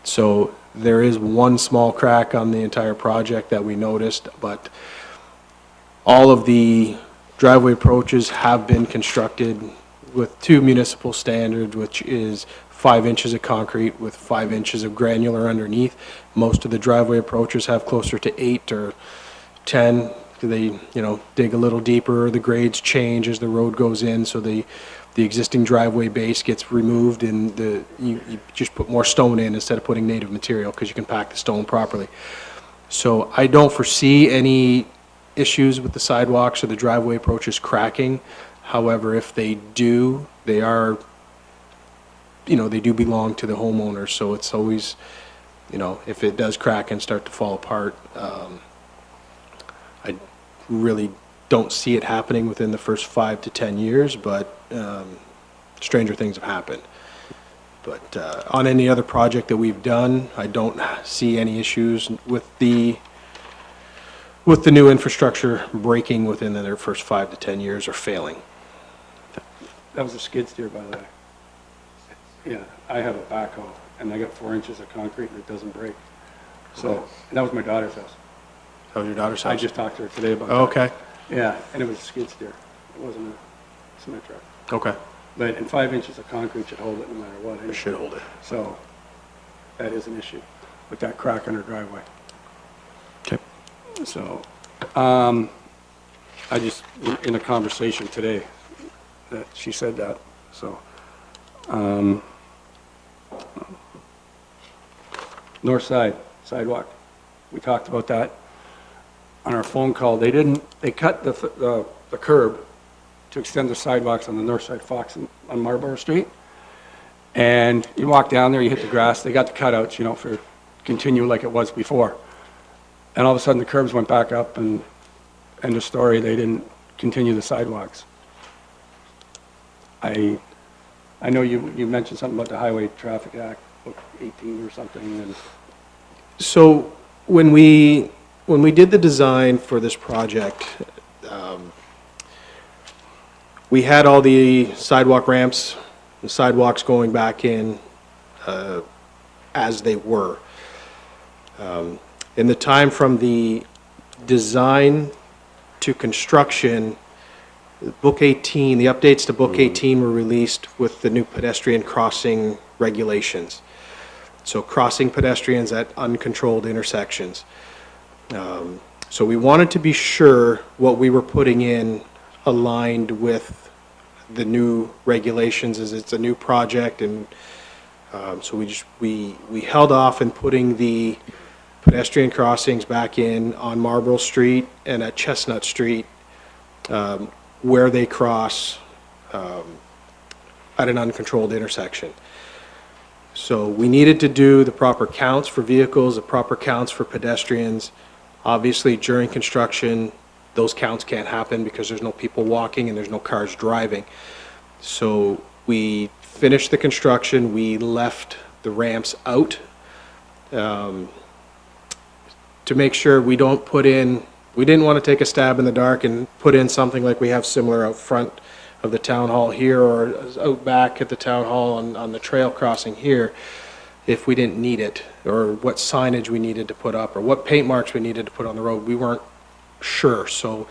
So there is one small crack on the entire project that we noticed, but all of the driveway approaches have been constructed with 2 municipal standards, which is 5 inches of concrete with 5 inches of granular underneath. Most of the driveway approaches have closer to 8 or 10. They, dig a little deeper. The grades change as the road goes in, so the existing driveway base gets removed, and you just put more stone in instead of putting native material, because you can pack the stone properly. So I don't foresee any issues with the sidewalks or the driveway approaches cracking. However, if they do, they are, they do belong to the homeowner, so it's always, if it does crack and start to fall apart, I really don't see it happening within the first 5 to 10 years, but stranger things have happened. But on any other project that we've done, I don't see any issues with the new infrastructure breaking within their first 5 to 10 years or failing. That was a skid steer, by the way. Yeah, I have a backhoe, and I got 4 inches of concrete, and it doesn't break. So, and that was my daughter's house. That was your daughter's house? I just talked to her today about that. Okay. Yeah, and it was a skid steer. It wasn't a cement truck. Okay. But, and 5 inches of concrete should hold it no matter what. It should hold it. So, that is an issue with that crack in her driveway. Okay. So, I just, in a conversation today, that she said that, so. North side, sidewalk, we talked about that on our phone call. They cut the curb to extend the sidewalks on the north side Fox on Marlborough Street. And you walk down there, you hit the grass, they got the cutouts, for continue like it was before. And all of a sudden the curbs went back up and end of story, they didn't continue the sidewalks. I know you mentioned something about the Highway Traffic Act, Book 18 or something, and So when we did the design for this project, we had all the sidewalk ramps, the sidewalks going back in as they were. In the time from the design to construction, Book 18, the updates to Book 18 were released with the new pedestrian crossing regulations. So crossing pedestrians at uncontrolled intersections. So we wanted to be sure what we were putting in aligned with the new regulations, as it's a new project, and so we held off in putting the pedestrian crossings back in on Marlborough Street and at Chestnut Street, where they cross at an uncontrolled intersection. So we needed to do the proper counts for vehicles, the proper counts for pedestrians. Obviously, during construction, those counts can't happen because there's no people walking and there's no cars driving. So we finished the construction, we left the ramps out to make sure we don't put in, we didn't want to take a stab in the dark and put in something like we have similar out front of the town hall here or out back at the town hall on the trail crossing here if we didn't need it, or what signage we needed to put up or what paint marks we needed to put on the road. We weren't sure. So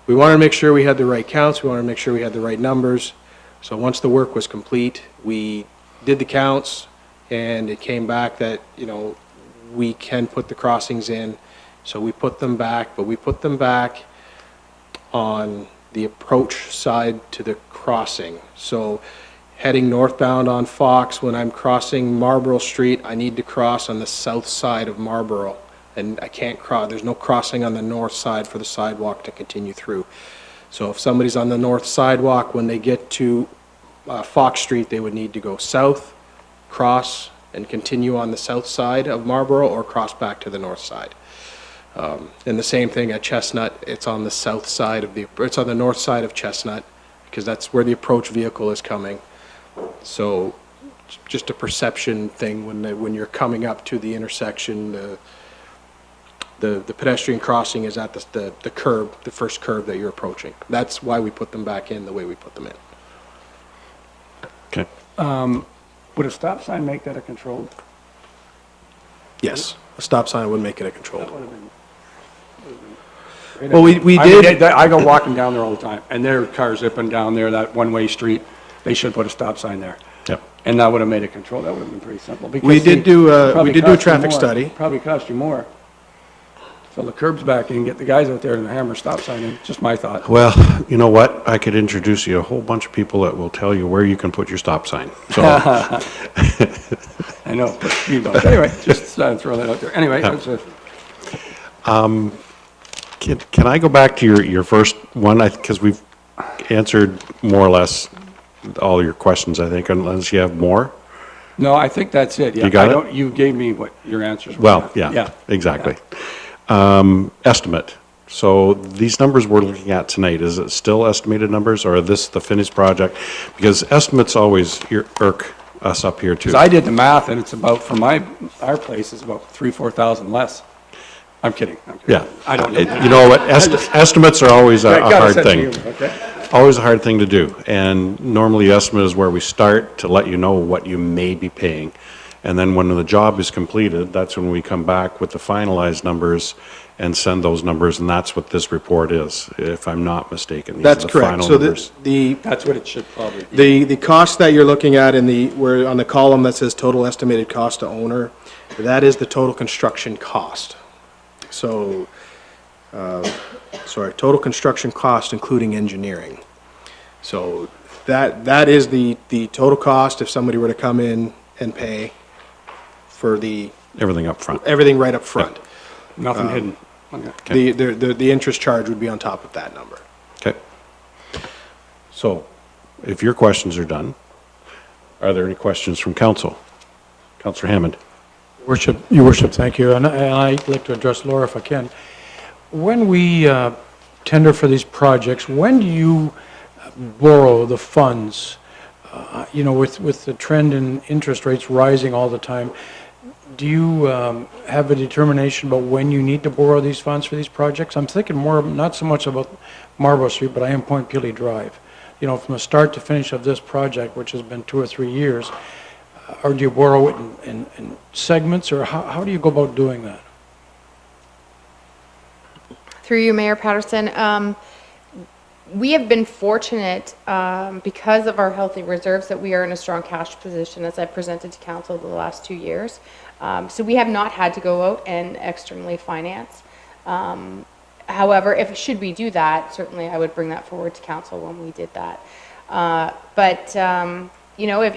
we wanted to make sure we had the right counts. We wanted to make sure we had the right numbers. So once the work was complete, we did the counts and it came back that, we can put the crossings in. So we put them back, but we put them back on the approach side to the crossing. So heading northbound on Fox, when I'm crossing Marlborough Street, I need to cross on the south side of Marlborough. And I can't cross, there's no crossing on the north side for the sidewalk to continue through. So if somebody's on the north sidewalk, when they get to Fox Street, they would need to go south, cross, and continue on the south side of Marlborough or cross back to the north side. And the same thing at Chestnut, it's on the south side of it's on the north side of Chestnut because that's where the approach vehicle is coming. So just a perception thing when you're coming up to the intersection, the pedestrian crossing is at the curb, the first curb that you're approaching. That's why we put them back in the way we put them in. Okay. would a stop sign make that a controlled? Yes, a stop sign would make it a controlled. That would have been. Well, we I mean, did. I go walking down there all the time, and there are cars zipping down there, that one-way street. They should put a stop sign there. Yep. And that would have made it controlled. That would have been pretty simple. Because We did do probably a cost you traffic more. study. Probably cost you more. Fill the curbs back in, get the guys out there and hammer stop sign in. Just my thought. Well, you know what? I could introduce you a whole bunch of people that will tell you where you can put your stop sign. So, I know, but anyway, just throw that out there. Anyway, Yeah. that's a, Can I go back to your first one? Because we've answered more or less all your questions, I think, unless you have more. No, I think that's it, yeah. You got it? You gave me what your answers were. Well, yeah, exactly. Estimate. So these numbers we're looking at tonight, is it still estimated numbers, or are this the finished project? Because estimates always irk us up here, too. Because I did the math, and it's about, for our place, it's about 4,000 less. I'm kidding. Yeah. I don't know. You know what, estimates are always a Got hard sense of thing. humor, okay? Always a hard thing to do. And normally, estimate is where we start to let you know what you may be paying. And then when the job is completed, that's when we come back with the finalized numbers and send those numbers, and that's what this report is, if I'm not mistaken. These are That's the correct. final So numbers. That's what it should probably be. the cost that you're looking at where on the column that says total estimated cost to owner, that is the total construction cost. So, total construction cost including engineering. So that is the total cost if somebody were to come in and pay for Everything up front. everything right up front. Nothing hidden. Okay. The interest charge would be on top of that number. Okay. So, if your questions are done, are there any questions from council? Councillor Hammond. Your worship, thank you. And I'd like to address Laura if I can. When we tender for these projects, when do you borrow the funds? With the trend in interest rates rising all the time, do you have a determination about when you need to borrow these funds for these projects? I'm thinking more, not so much about Marlborough Street, but I am Point Peely Drive. From the start to finish of this project, which has been 2 or 3 years, or do you borrow it in segments, or how do you go about doing that? Through you, Mayor Patterson, we have been fortunate because of our healthy reserves that we are in a strong cash position, as I presented to council the last 2 years. So we have not had to go out and externally finance. However, should we do that, certainly I would bring that forward to council when we did that.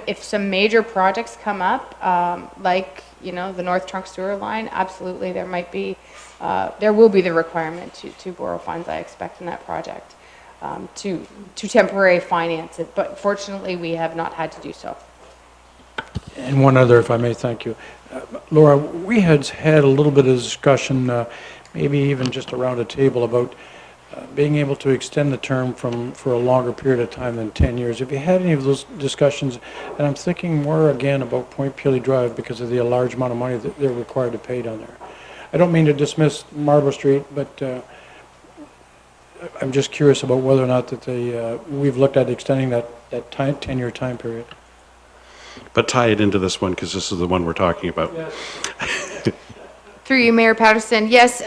If some major projects come up, like the North Trunk Sewer Line, absolutely there will be the requirement to borrow funds, I expect, in that project. To temporary finance it, but fortunately we have not had to do so. And one other, if I may, thank you. Laura, we had a little bit of discussion, maybe even just around a table, about being able to extend the term for a longer period of time than 10 years. Have you had any of those discussions? And I'm thinking more again about Point Peely Drive because of the large amount of money that they're required to pay down there. I don't mean to dismiss Marlborough Street, but I'm just curious about whether or not that we've looked at extending that 10-year time period. But tie it into this one, because this is the one we're talking about. Yes. Through you, Mayor Patterson, yes,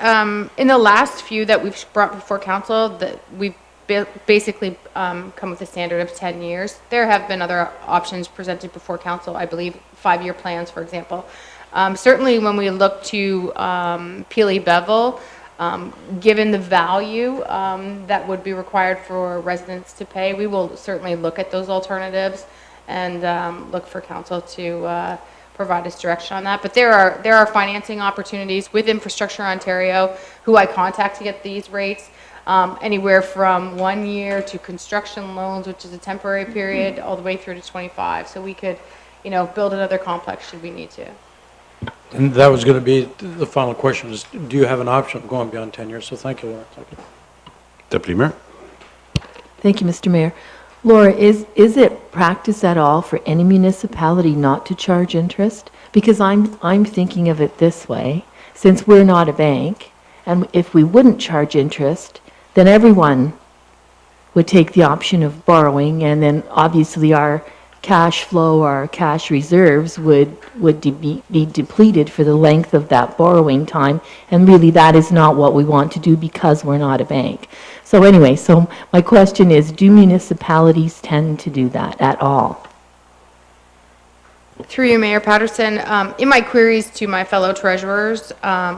in the last few that we've brought before council, we've basically come with a standard of 10 years. There have been other options presented before council, I believe 5-year plans, for example. Certainly when we look to Peely Bevel, given the value that would be required for residents to pay, we will certainly look at those alternatives and look for council to provide us direction on that. But there are financing opportunities with Infrastructure Ontario, who I contact to get these rates, anywhere from 1 year to construction loans, which is a temporary period, all the way through to 25. So we could, build another complex should we need to. And that was going to be the final question, is do you have an option of going beyond 10 years? So thank you, Laura. Thank you. Deputy Mayor. Thank you, Mr. Mayor. Laura, is it practice at all for any municipality not to charge interest? Because I'm thinking of it this way, since we're not a bank, and if we wouldn't charge interest, then everyone would take the option of borrowing, and then obviously our cash flow, our cash reserves would be depleted for the length of that borrowing time, and really that is not what we want to do because we're not a bank. So anyway, so my question is, do municipalities tend to do that at all? Through you, Mayor Patterson, in my queries to my fellow treasurers,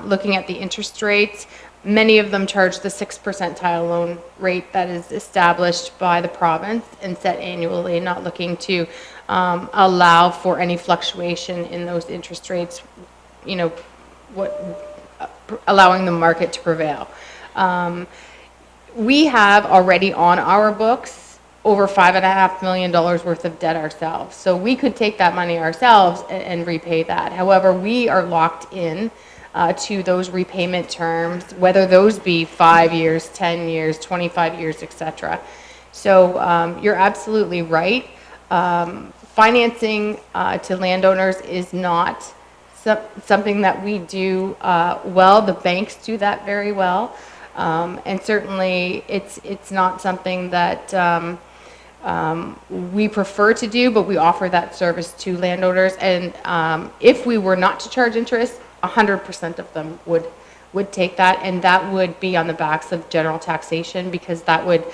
looking at the interest rates, many of them charge the 6 percentile loan rate that is established by the province and set annually, not looking to allow for any fluctuation in those interest rates, allowing the market to prevail. We have already on our books over $5.5 million worth of debt ourselves. So we could take that money ourselves and repay that. However, we are locked in to those repayment terms, whether those be 5 years, 10 years, 25 years, etc. So you're absolutely right. Financing to landowners is not something that we do well. The banks do that very well. And certainly, it's not something that we prefer to do, but we offer that service to landowners. And if we were not to charge interest, 100% of them would take that, and that would be on the backs of general taxation, because that would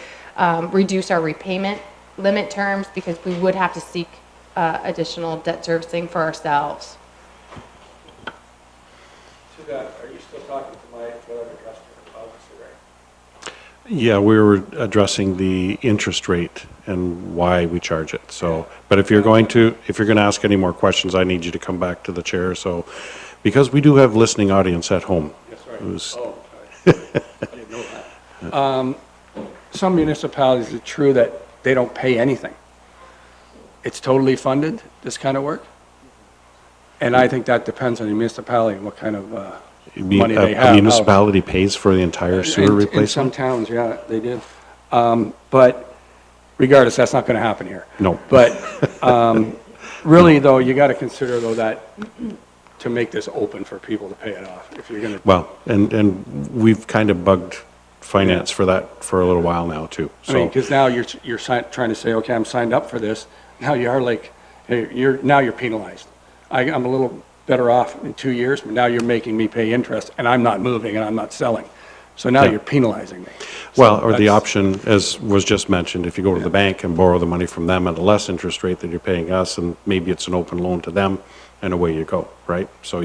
reduce our repayment limit terms, because we would have to seek additional debt servicing for ourselves. To that, are you still talking to my brother addressed officer, right? Yeah, we were addressing the interest rate and why we charge it. So, but if you're going to ask any more questions, I need you to come back to the chair. So, because we do have listening audience at home. That's right. Who's- Oh, sorry. I didn't know that. Some municipalities, it's true that they don't pay anything. It's totally funded, this kind of work? And I think that depends on the municipality and what kind of You mean money they have. a municipality pays for the entire sewer In replacement? some towns, yeah, they did. But regardless, that's not going to happen here. No. But really, though, you got to consider, though, that to make this open for people to pay it off, if you're going to. Well, and we've kind of bugged finance for that for a little while now too. I mean, So, because now you're trying to say, okay, I'm signed up for this. Now you are like, hey, you're penalized. I'm a little better off in 2 years, but now you're making me pay interest, and I'm not moving and I'm not selling. So now Yeah. you're penalizing me. well, So or the that's- option, as was just mentioned, if you go to the bank and borrow the money from them at a less interest rate than you're paying us, and maybe it's an open loan to them, and away you go, right? So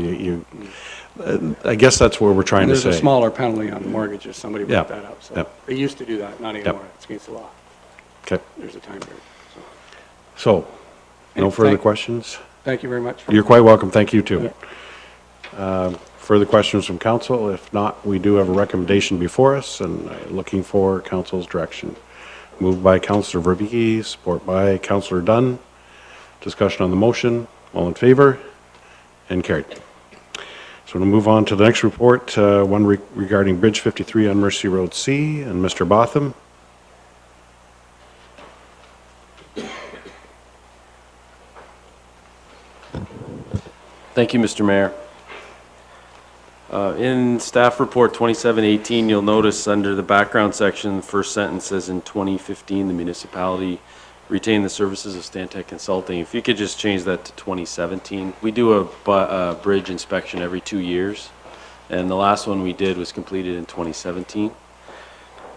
I guess that's where we're trying And to there's a say. smaller penalty on mortgages. Somebody Yeah. brought that up. So Yeah. they used to do that, not anymore. It's against the law. Okay, There's a time period. so, no And further thank- questions? Thank you very much. You're quite welcome, thank you too. Further questions from council? If not, we do have a recommendation before us, and looking for council's direction. Moved by Councillor Verbeke, support by Councillor Dunn. Discussion on the motion, all in favor? And carried. So we'll move on to the next report, one regarding Bridge 53 on Mercy Road C, and Mr. Botham. Thank you, Mr. Mayor. In staff report 2718, you'll notice under the background section, the first sentence says in 2015, the municipality retained the services of Stantec Consulting. If you could just change that to 2017. We do a bridge inspection every 2 years, and the last one we did was completed in 2017.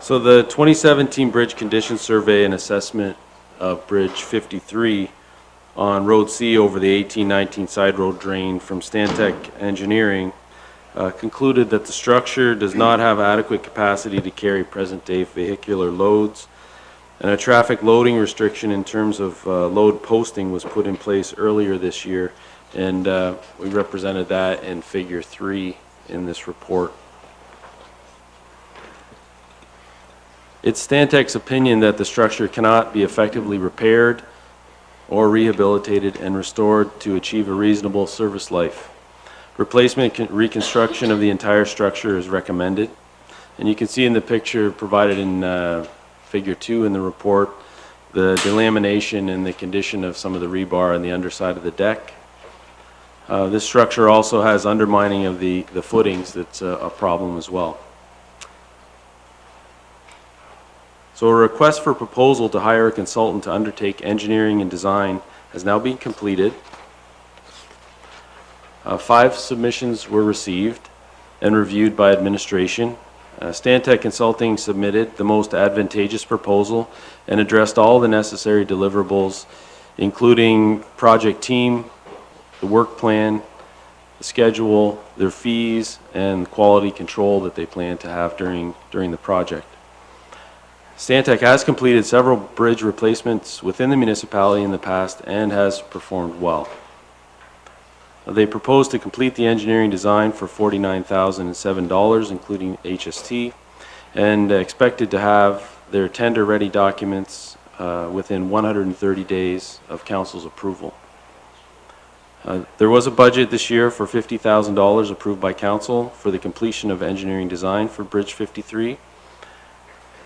So the 2017 Bridge Condition Survey and Assessment of Bridge 53 on Road C over the 1819 side road drain from Stantec Engineering concluded that the structure does not have adequate capacity to carry present-day vehicular loads, and a traffic loading restriction in terms of load posting was put in place earlier this year, and we represented that in Figure 3 in this report. It's Stantec's opinion that the structure cannot be effectively repaired or rehabilitated and restored to achieve a reasonable service life. Replacement reconstruction of the entire structure is recommended. And you can see in the picture provided in Figure 2 in the report, the delamination and the condition of some of the rebar on the underside of the deck. This structure also has undermining of the footings that's a problem as well. So a request for proposal to hire a consultant to undertake engineering and design has now been completed. 5 submissions were received and reviewed by administration. Stantec Consulting submitted the most advantageous proposal and addressed all the necessary deliverables, including project team, the work plan, the schedule, their fees, and quality control that they plan to have during the project. Stantec has completed several bridge replacements within the municipality in the past and has performed well. They propose to complete the engineering design for $49,007, including HST, and expected to have their tender-ready documents within 130 days of council's approval. There was a budget this year for $50,000 approved by council for the completion of engineering design for Bridge 53.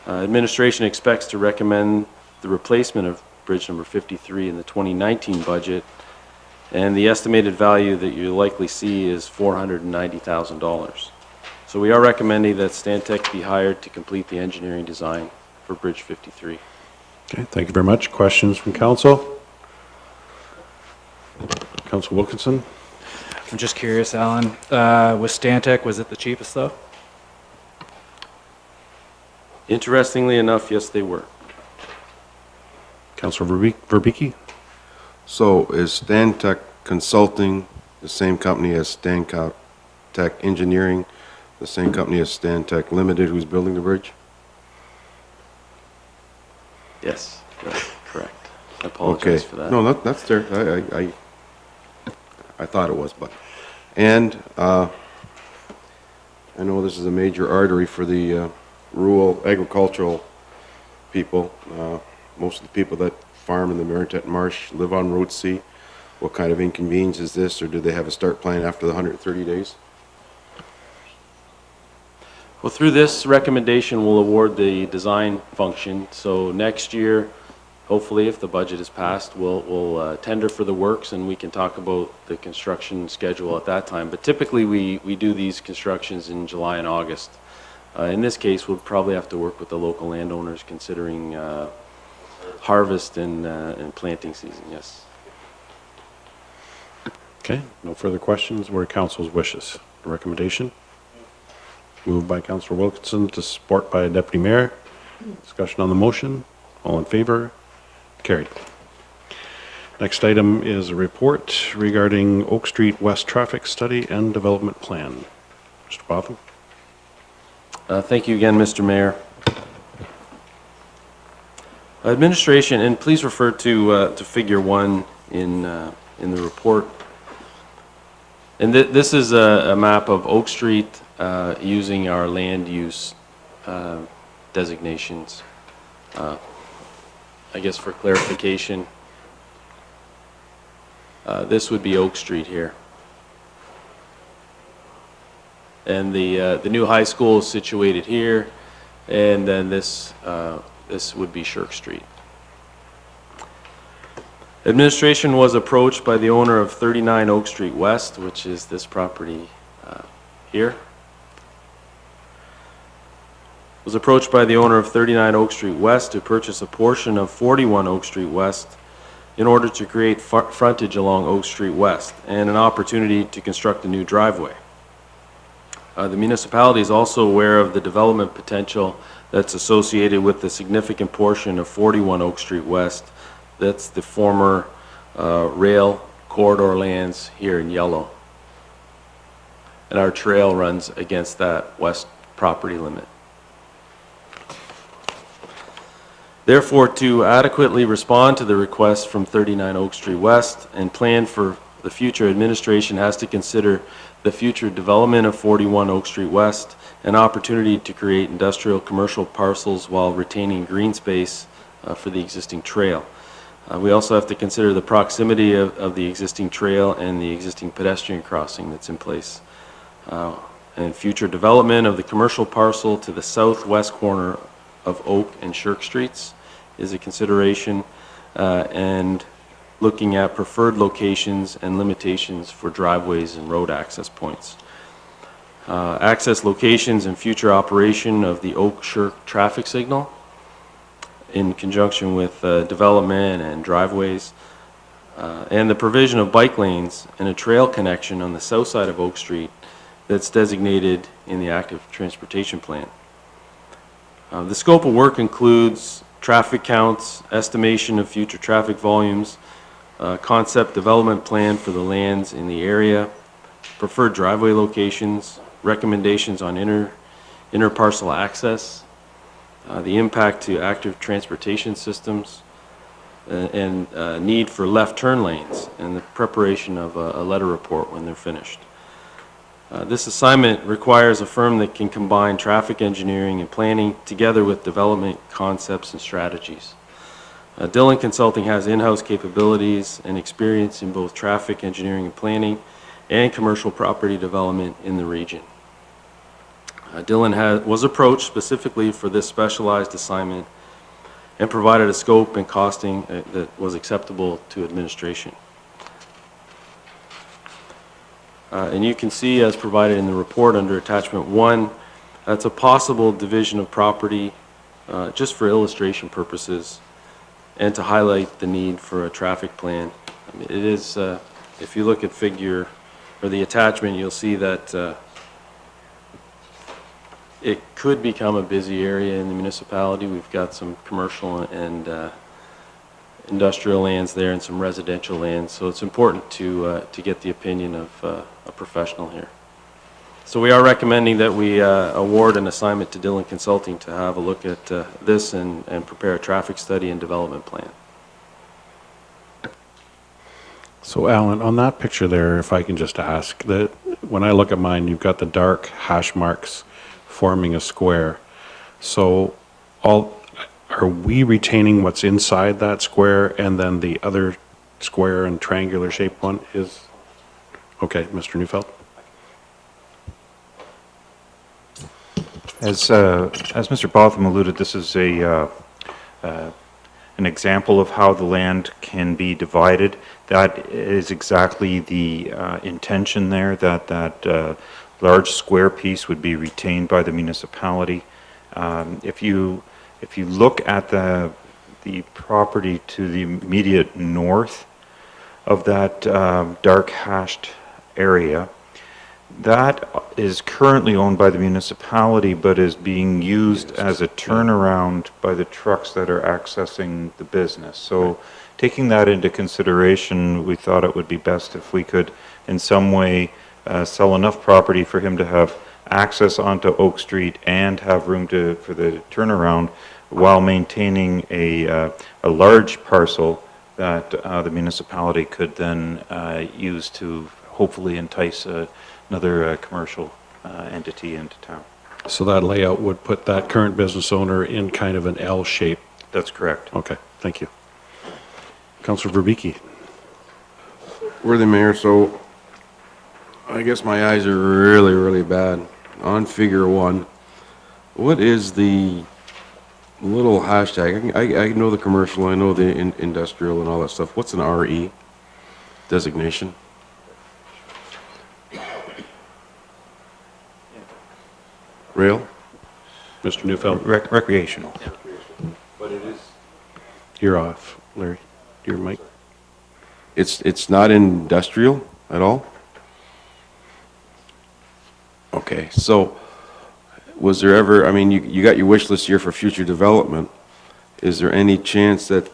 Administration expects to recommend the replacement of bridge number 53 in the 2019 budget, and the estimated value that you'll likely see is $490,000. So we are recommending that Stantec be hired to complete the engineering design for Bridge 53. Okay, thank you very much. Questions from council? Council Wilkinson? I'm just curious, Alan, with Stantec, was it the cheapest though? Interestingly enough, yes, they were. Councilor Verbicki? So is Stantec Consulting the same company as Stantec Engineering, the same company as Stantec Limited, who's building the bridge? Yes, that's correct. I apologize for that. No, that's there. I thought it was, but, and I know this is a major artery for the rural agricultural people. Most of the people that farm in the Maritet Marsh live on Road C. What kind of inconvenience is this, or do they have a start plan after the 130 days? Well, through this recommendation, we'll award the design function. So next year, hopefully, if the budget is passed, we'll tender for the works, and we can talk about the construction schedule at that time. But typically, we do these constructions in July and August. In this case, we'll probably have to work with the local landowners considering harvest and planting season, yes. Okay, no further questions. What are council's wishes? A recommendation? Moved by Councilor Wilkinson to support by Deputy Mayor. Discussion on the motion. All in favor? Carried. Next item is a report regarding Oak Street West Traffic Study and Development Plan. Mr. Botham? Thank you again, Mr. Mayor. Administration, and please refer to Figure 1 in the report. And this is a map of Oak Street using our land use designations. I guess for clarification, this would be Oak Street here. And the new high school is situated here, and then this would be Shirk Street. Administration was approached by the owner of 39 Oak Street West, which is this property here. Was approached by the owner of 39 Oak Street West to purchase a portion of 41 Oak Street West in order to create frontage along Oak Street West and an opportunity to construct a new driveway. The municipality is also aware of the development potential that's associated with the significant portion of 41 Oak Street West. That's the former rail corridor lands here in yellow. And our trail runs against that west property limit. Therefore, to adequately respond to the request from 39 Oak Street West and plan for the future, administration has to consider the future development of 41 Oak Street West, an opportunity to create industrial commercial parcels while retaining green space for the existing trail. We also have to consider the proximity of the existing trail and the existing pedestrian crossing that's in place. And future development of the commercial parcel to the southwest corner of Oak and Shirk Streets is a consideration, and looking at preferred locations and limitations for driveways and road access points. Access locations and future operation of the Oak-Shirk traffic signal in conjunction with development and driveways, and the provision of bike lanes and a trail connection on the south side of Oak Street that's designated in the active transportation plan. The scope of work includes traffic counts, estimation of future traffic volumes, concept development plan for the lands in the area, preferred driveway locations, recommendations on inter-parcel access, the impact to active transportation systems, and need for left turn lanes, and the preparation of a letter report when they're finished. This assignment requires a firm that can combine traffic engineering and planning together with development concepts and strategies. Dillon Consulting has in-house capabilities and experience in both traffic engineering and planning and commercial property development in the region. Dillon was approached specifically for this specialized assignment and provided a scope and costing that was acceptable to administration. And you can see, as provided in the report under attachment 1, that's a possible division of property just for illustration purposes and to highlight the need for a traffic plan. I mean, it is, if you look at figure or the attachment, you'll see that it could become a busy area in the municipality. We've got some commercial and industrial lands there and some residential lands, so it's important to get the opinion of a professional here. So we are recommending that we award an assignment to Dillon Consulting to have a look at this and prepare a traffic study and development plan. So Alan, on that picture there, if I can just ask, that when I look at mine, you've got the dark hash marks forming a square. So are we retaining what's inside that square, and then the other square and triangular shaped one is? Okay, Mr. Neufeld. As Mr. Botham alluded, this is an example of how the land can be divided. That is exactly the intention there, that large square piece would be retained by the municipality. If you look at the property to the immediate north of that dark hashed area, that is currently owned by the municipality, but is being used as a turnaround by the trucks that are accessing the business. So taking that into consideration, we thought it would be best if we could in some way sell enough property for him to have access onto Oak Street and have room for the turnaround, while maintaining a large parcel that the municipality could then use to hopefully entice another commercial entity into town. So that layout would put that current business owner in kind of an L shape? That's correct. Okay, thank you. Councillor Verbicki. Worthy Mayor, so I guess my eyes are really, really bad. On figure 1, what is the little hashtag? I know the commercial, I know the industrial and all that stuff. What's an RE designation? Rail? Mr. Neufeld. Recreational. But it is. You're off, Larry. Your mic. It's not industrial at all? Okay, so was there ever, I mean, you got your wish list here for future development. Is there any chance that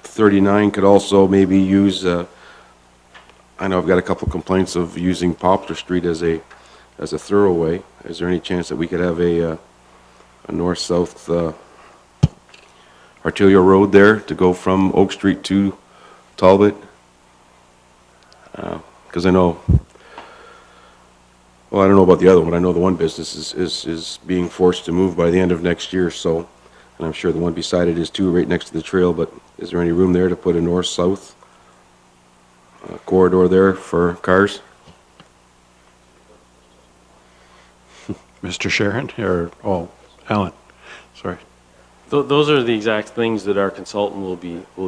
39 could also maybe use, I know I've got a couple complaints of using Poplar Street as a thoroughway. Is there any chance that we could have a north-south arterial road there to go from Oak Street to Talbot? Because I know, well, I don't know about the other one. I know the one business is being forced to move by the end of next year, so, and I'm sure the one beside it is too, right next to the trail, but is there any room there to put a north-south corridor there for cars? Mr. Sharon, or, Alan, sorry. Those are the exact things that our consultant will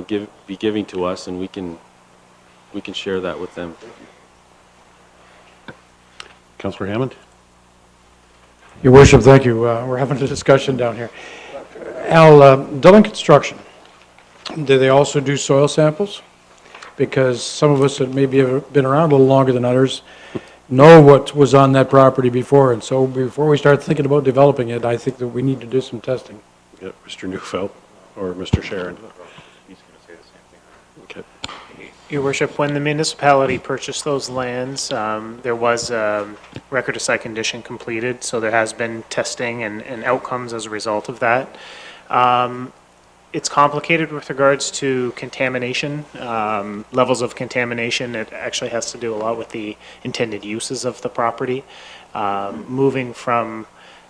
be giving to us, and we can share that with them. Councillor Hammond? Your worship, thank you. We're having a discussion down here. Al, Dillon Construction, do they also do soil samples? Because some of us that maybe have been around a little longer than others know what was on that property before, and so before we start thinking about developing it, I think that we need to do some testing. Yeah, Mr. Neufeld or Mr. Sharon. He's going to say the same thing. Okay. Your worship, when the municipality purchased those lands, there was a record of site condition completed, so there has been testing and outcomes as a result of that. It's complicated with regards to contamination, levels of contamination. It actually has to do a lot with the intended uses of the property. Moving from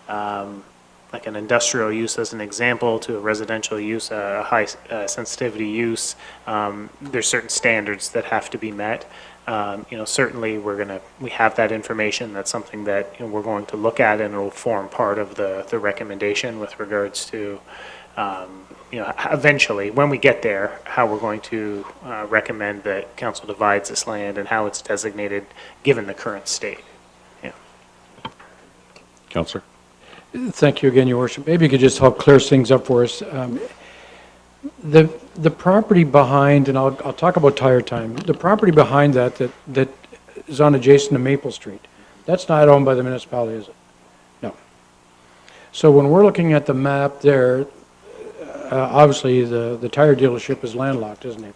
like an industrial use as an example to a residential use, a high sensitivity use, there's certain standards that have to be met. Certainly we have that information. That's something that we're going to look at, and it will form part of the recommendation with regards to, eventually, when we get there, how we're going to recommend that council divides this land and how it's designated, given the current state. Councillor? Thank you again, Your Worship. Maybe you could just help clear things up for us. The property behind, and I'll talk about Tire Time, the property behind that is on adjacent to Maple Street, that's not owned by the municipality, is it? No. So when we're looking at the map there, obviously the tire dealership is landlocked, isn't it?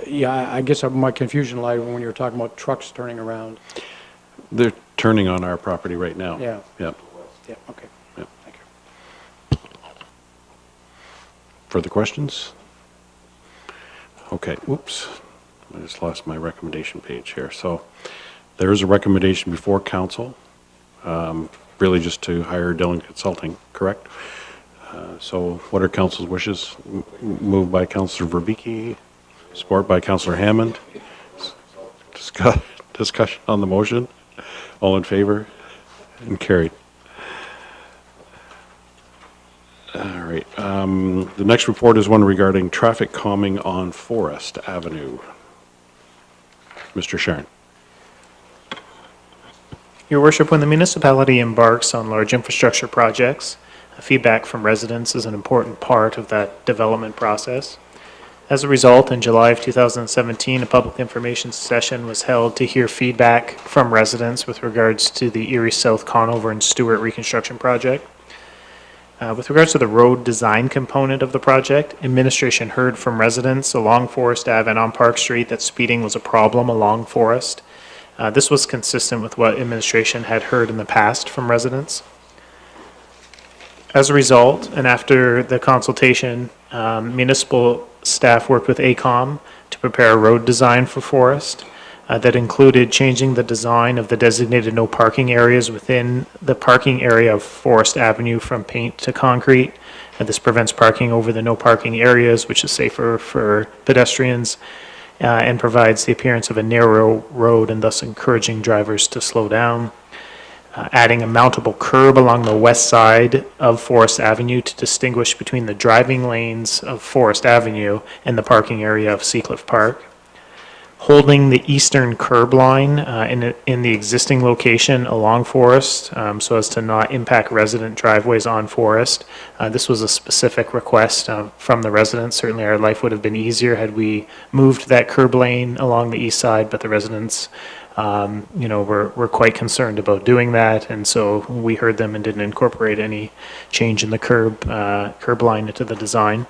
Yeah, I guess my confusion lied when you were talking about trucks turning around. They're turning on our property right now. Yeah. Yep. Yeah, okay. Yep. Thank you. Further questions? Okay, whoops. I just lost my recommendation page here. So there is a recommendation before council, really just to hire Dillon Consulting, correct? So what are council's wishes? Moved by Councillor Verbicki, support by Councillor Hammond. Discussion on the motion. All in favor? And carried. All right. The next report is one regarding traffic calming on Forest Avenue. Mr. Sharon. Your Worship, when the municipality embarks on large infrastructure projects, feedback from residents is an important part of that development process. As a result, in July of 2017, a public information session was held to hear feedback from residents with regards to the Erie South Conover and Stewart reconstruction project. With regards to the road design component of the project, administration heard from residents along Forest Ave and on Park Street that speeding was a problem along Forest. This was consistent with what administration had heard in the past from residents. As a result, and after the consultation, municipal staff worked with ACOM to prepare a road design for Forest that included changing the design of the designated no parking areas within the parking area of Forest Avenue from paint to concrete. And this prevents parking over the no parking areas, which is safer for pedestrians, and provides the appearance of a narrow road and thus encouraging drivers to slow down. Adding a mountable curb along the west side of Forest Avenue to distinguish between the driving lanes of Forest Avenue and the parking area of Seacliff Park. Holding the eastern curb line in the existing location along Forest so as to not impact resident driveways on Forest. This was a specific request from the residents. Certainly our life would have been easier had we moved that curb lane along the east side, but the residents we're quite concerned about doing that, and so we heard them and didn't incorporate any change in the curb line into the design.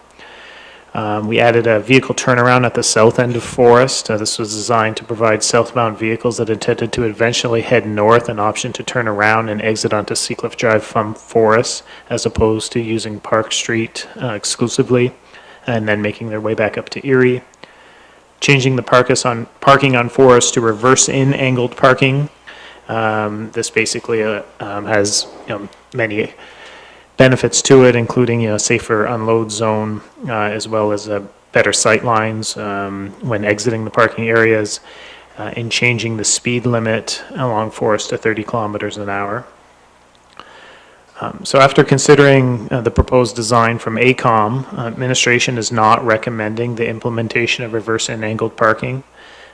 We added a vehicle turnaround at the south end of Forest. This was designed to provide southbound vehicles that intended to eventually head north an option to turn around and exit onto Seacliff Drive from Forest, as opposed to using Park Street exclusively and then making their way back up to Erie. Changing the parking on Forest to reverse-in angled parking. This basically has many benefits to it, including a safer unload zone, as well as better sight lines when exiting the parking areas, and changing the speed limit along Forest to 30 kilometers an hour. So after considering the proposed design from ACOM, administration is not recommending the implementation of reverse-in angled parking.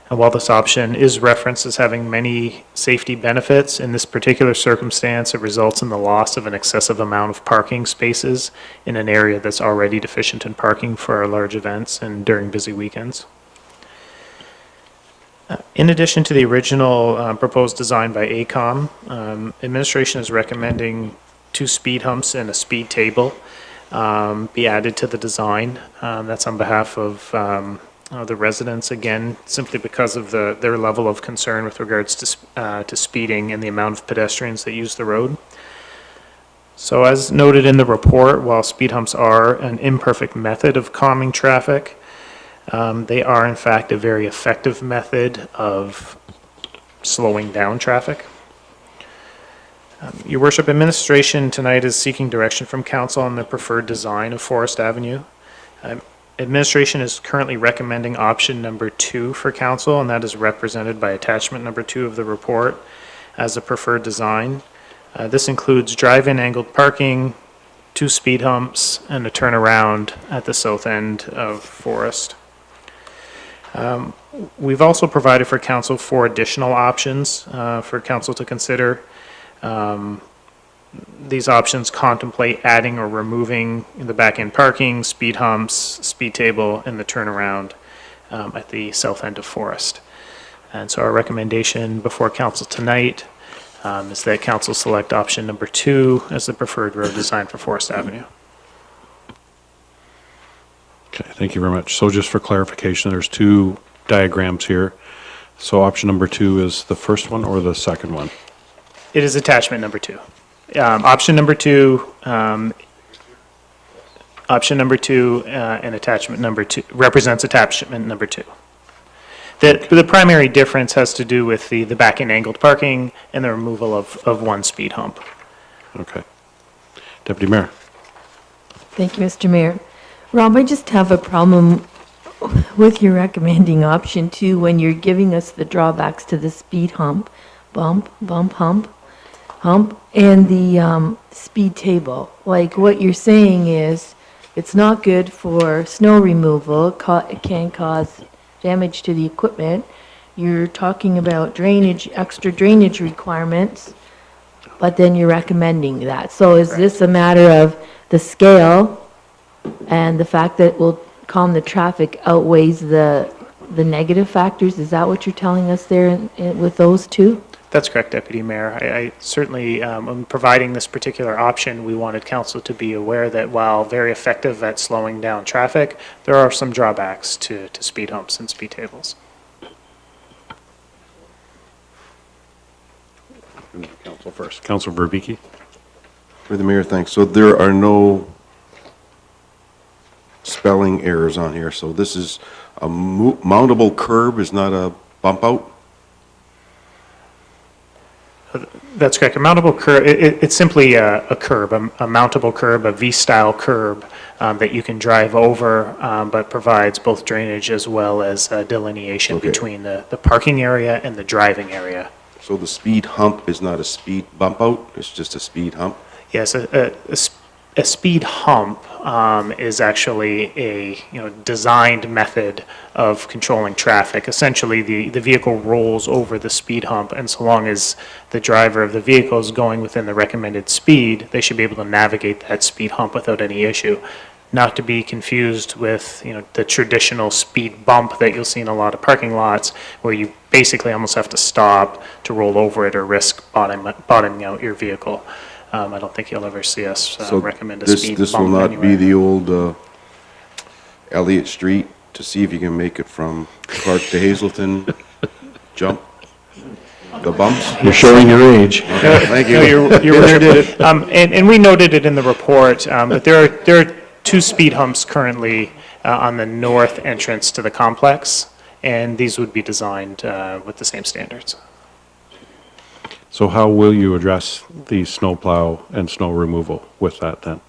And while this option is referenced as having many safety benefits, in this particular circumstance, it results in the loss of an excessive amount of parking spaces in an area that's already deficient in parking for our large events and during busy weekends. In addition to the original proposed design by ACOM, administration is recommending 2 speed humps and a speed table be added to the design. That's on behalf of the residents, again, simply because of their level of concern with regards to speeding and the amount of pedestrians that use the road. So as noted in the report, while speed humps are an imperfect method of calming traffic, they are in fact a very effective method of slowing down traffic. Your Worship, administration tonight is seeking direction from council on the preferred design of Forest Avenue. Administration is currently recommending option number 2 for council, and that is represented by attachment number 2 of the report as a preferred design. This includes drive-in angled parking, 2 speed humps, and a turnaround at the south end of Forest. We've also provided for council 4 additional options for council to consider. These options contemplate adding or removing the back-end parking, speed humps, speed table, and the turnaround at the south end of Forest. And so our recommendation before council tonight is that council select option number 2 as the preferred road design for Forest Avenue. Okay, thank you very much. So just for clarification, there's 2 diagrams here. So option number 2 is the first one or the second one? It is attachment number 2. Option number 2, and attachment number 2 represents attachment number 2. The primary difference has to do with the back-end angled parking and the removal of 1 speed hump. Okay. Deputy Mayor. Thank you, Mr. Mayor. Rob, I just have a problem with your recommending option 2 when you're giving us the drawbacks to the speed hump, hump, and the speed table. Like what you're saying is it's not good for snow removal. It can cause damage to the equipment. You're talking about drainage, extra drainage requirements, but then you're recommending that. So is this a matter of the scale and the fact that it will calm the traffic outweighs the negative factors? Is that what you're telling us there with those 2? That's correct, Deputy Mayor. I certainly, in providing this particular option, we wanted council to be aware that while very effective at slowing down traffic, there are some drawbacks to speed humps and speed tables. Council first. Council Verbicki. For the mayor, thanks. So there are no spelling errors on here. So this is a mountable curb, is not a bump out? That's correct. A mountable curb, it's simply a curb, a mountable curb, a V-style curb that you can drive over, but provides both drainage as well as delineation between the parking area and the driving area. So the speed hump is not a speed bump out, it's just a speed hump? Yes, a speed hump is actually a designed method of controlling traffic. Essentially, the vehicle rolls over the speed hump, and so long as the driver of the vehicle is going within the recommended speed, they should be able to navigate that speed hump without any issue. Not to be confused with the traditional speed bump that you'll see in a lot of parking lots, where you basically almost have to stop to roll over it or risk bottoming out your vehicle. I don't think you'll ever see us recommend a speed bump. This will not be the old Elliott Street to see if you can make it from Clark to Hazelton jump? The bumps? You're showing your age. Okay, thank you. No, you're worship. And we noted it in the report, but there are 2 speed humps currently on the north entrance to the complex, and these would be designed with the same standards. So how will you address the snowplow and snow removal with that then?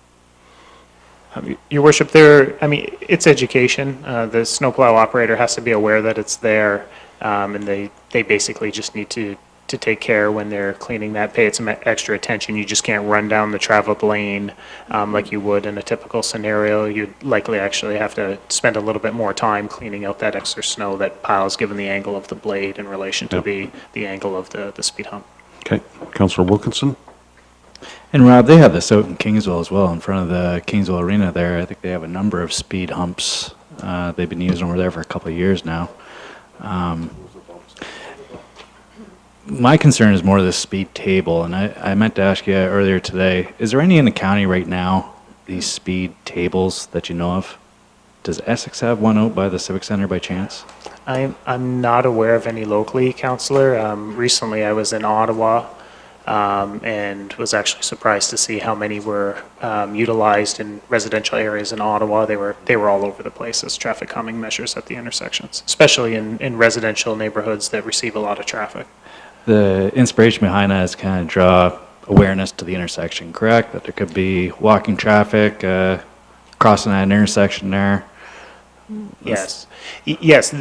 Your Worship, it's education. The snowplow operator has to be aware that it's there, and they basically just need to take care when they're cleaning that, pay it some extra attention. You just can't run down the traveled lane like you would in a typical scenario. You'd likely actually have to spend a little bit more time cleaning out that extra snow that piles given the angle of the blade in relation to the angle of the speed hump. Okay, Councillor Wilkinson. And Rob, they have this out in Kingsville as well, in front of the Kingsville Arena there. I think they have a number of speed humps. They've been using over there for a couple of years now. My concern is more the speed table, and I meant to ask you earlier today, is there any in the county right now, these speed tables that you know of? Does Essex have one out by the Civic Center by chance? I'm not aware of any locally, Councillor. Recently I was in Ottawa and was actually surprised to see how many were utilized in residential areas in Ottawa. They were all over the place as traffic calming measures at the intersections, especially in residential neighborhoods that receive a lot of traffic. The inspiration behind that is kind of draw awareness to the intersection, correct? That there could be walking traffic crossing that intersection there. Yes. Yes,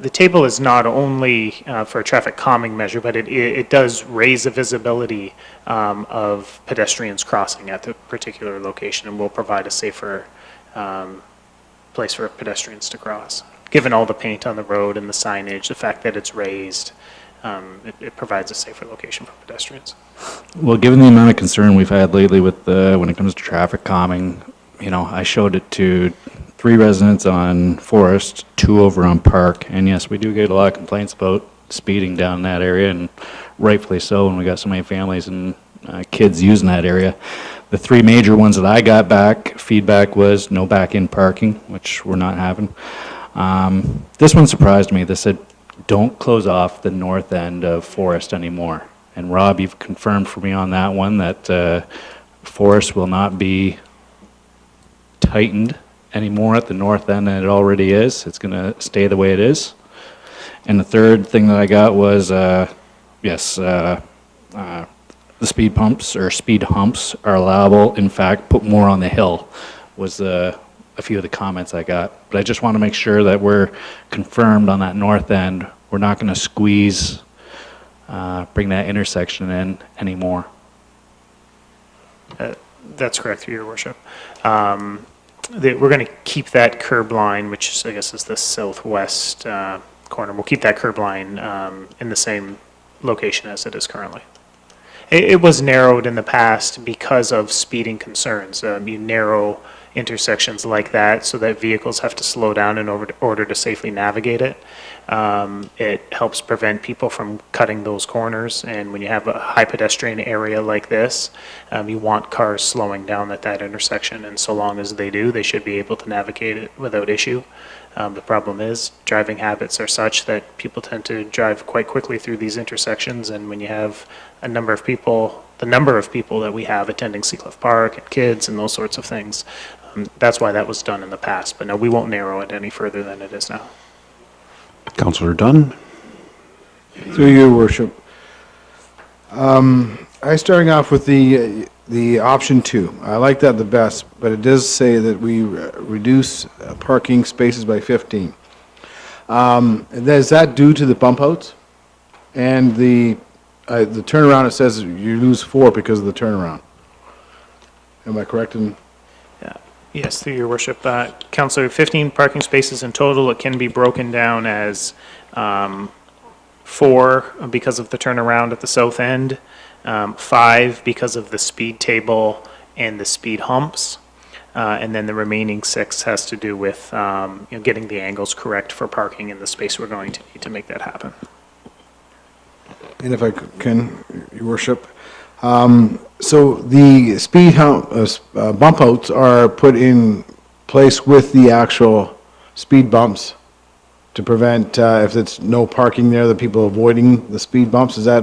the table is not only for a traffic calming measure, but it does raise the visibility of pedestrians crossing at the particular location and will provide a safer place for pedestrians to cross. Given all the paint on the road and the signage, the fact that it's raised, it provides a safer location for pedestrians. Well, given the amount of concern we've had lately with when it comes to traffic calming, I showed it to 3 residents on Forest, 2 over on Park, and yes, we do get a lot of complaints about speeding down in that area, and rightfully so, when we got so many families and kids using that area. The 3 major ones that I got back, feedback was no back-in parking, which we're not having. This one surprised me. They said, don't close off the north end of Forest anymore. And Rob, you've confirmed for me on that one that Forest will not be tightened anymore at the north end than it already is. It's going to stay the way it is. And the third thing that I got was, yes, the speed pumps or speed humps are allowable. In fact, put more on the hill was a few of the comments I got. But I just want to make sure that we're confirmed on that north end. We're not going to squeeze, bring that intersection in anymore. That's correct, through your worship. We're going to keep that curb line, which I guess is the southwest corner. We'll keep that curb line in the same location as it is currently. It was narrowed in the past because of speeding concerns. You narrow intersections like that so that vehicles have to slow down in order to safely navigate it. It helps prevent people from cutting those corners, and when you have a high pedestrian area like this, you want cars slowing down at that intersection, and so long as they do, they should be able to navigate it without issue. The problem is driving habits are such that people tend to drive quite quickly through these intersections, and when you have the number of people that we have attending Seacliff Park and kids and those sorts of things, that's why that was done in the past. But no, we won't narrow it any further than it is now. Councillor Dunn? Through your worship. I starting off with the option 2. I like that the best, but it does say that we reduce parking spaces by 15. Is that due to the bump outs? And the turnaround, it says you lose 4 because of the turnaround. Am I correct in? Yes, through your worship. Councillor, 15 parking spaces in total. It can be broken down as 4 because of the turnaround at the south end, 5 because of the speed table and the speed humps, and then the remaining 6 has to do with getting the angles correct for parking in the space we're going to need to make that happen. And if I can, your worship, so the speed bump outs are put in place with the actual speed bumps to prevent, if it's no parking there, the people avoiding the speed bumps. Is that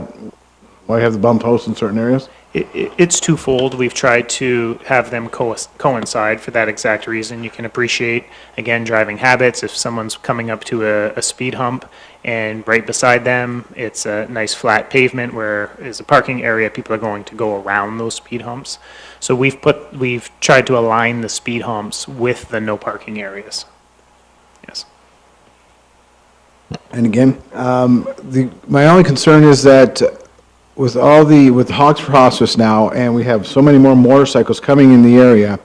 why you have the bump outs in certain areas? It's twofold. We've tried to have them coincide for that exact reason. You can appreciate, again, driving habits. If someone's coming up to a speed hump and right beside them, it's a nice flat pavement where is a parking area, people are going to go around those speed humps. So we've tried to align the speed humps with the no parking areas. Yes. And again, my only concern is that with Hawks for Hospice now, and we have so many more motorcycles coming in the area,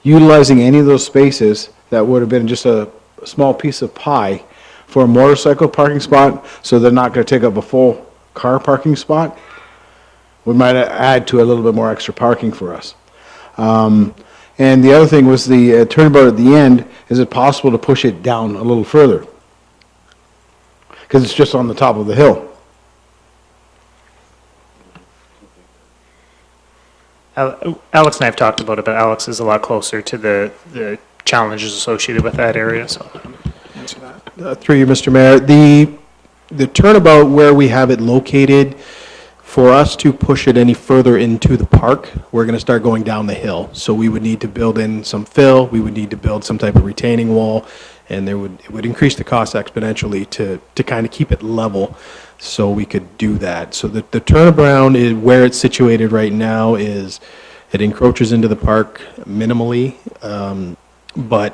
utilizing any of those spaces that would have been just a small piece of pie for a motorcycle parking spot, so they're not going to take up a full car parking spot, we might add to a little bit more extra parking for us. And the other thing was the turnabout at the end. Is it possible to push it down a little further? Because it's just on the top of the hill. Alex and I have talked about it, but Alex is a lot closer to the challenges associated with that area, so answer that. Through you, Mr. Mayor, the turnabout where we have it located, For us to push it any further into the park, we're going to start going down the hill. So we would need to build in some fill, we would need to build some type of retaining wall, and it would increase the cost exponentially to kind of keep it level so we could do that. So the turnaround is where it's situated right now is it encroaches into the park minimally, but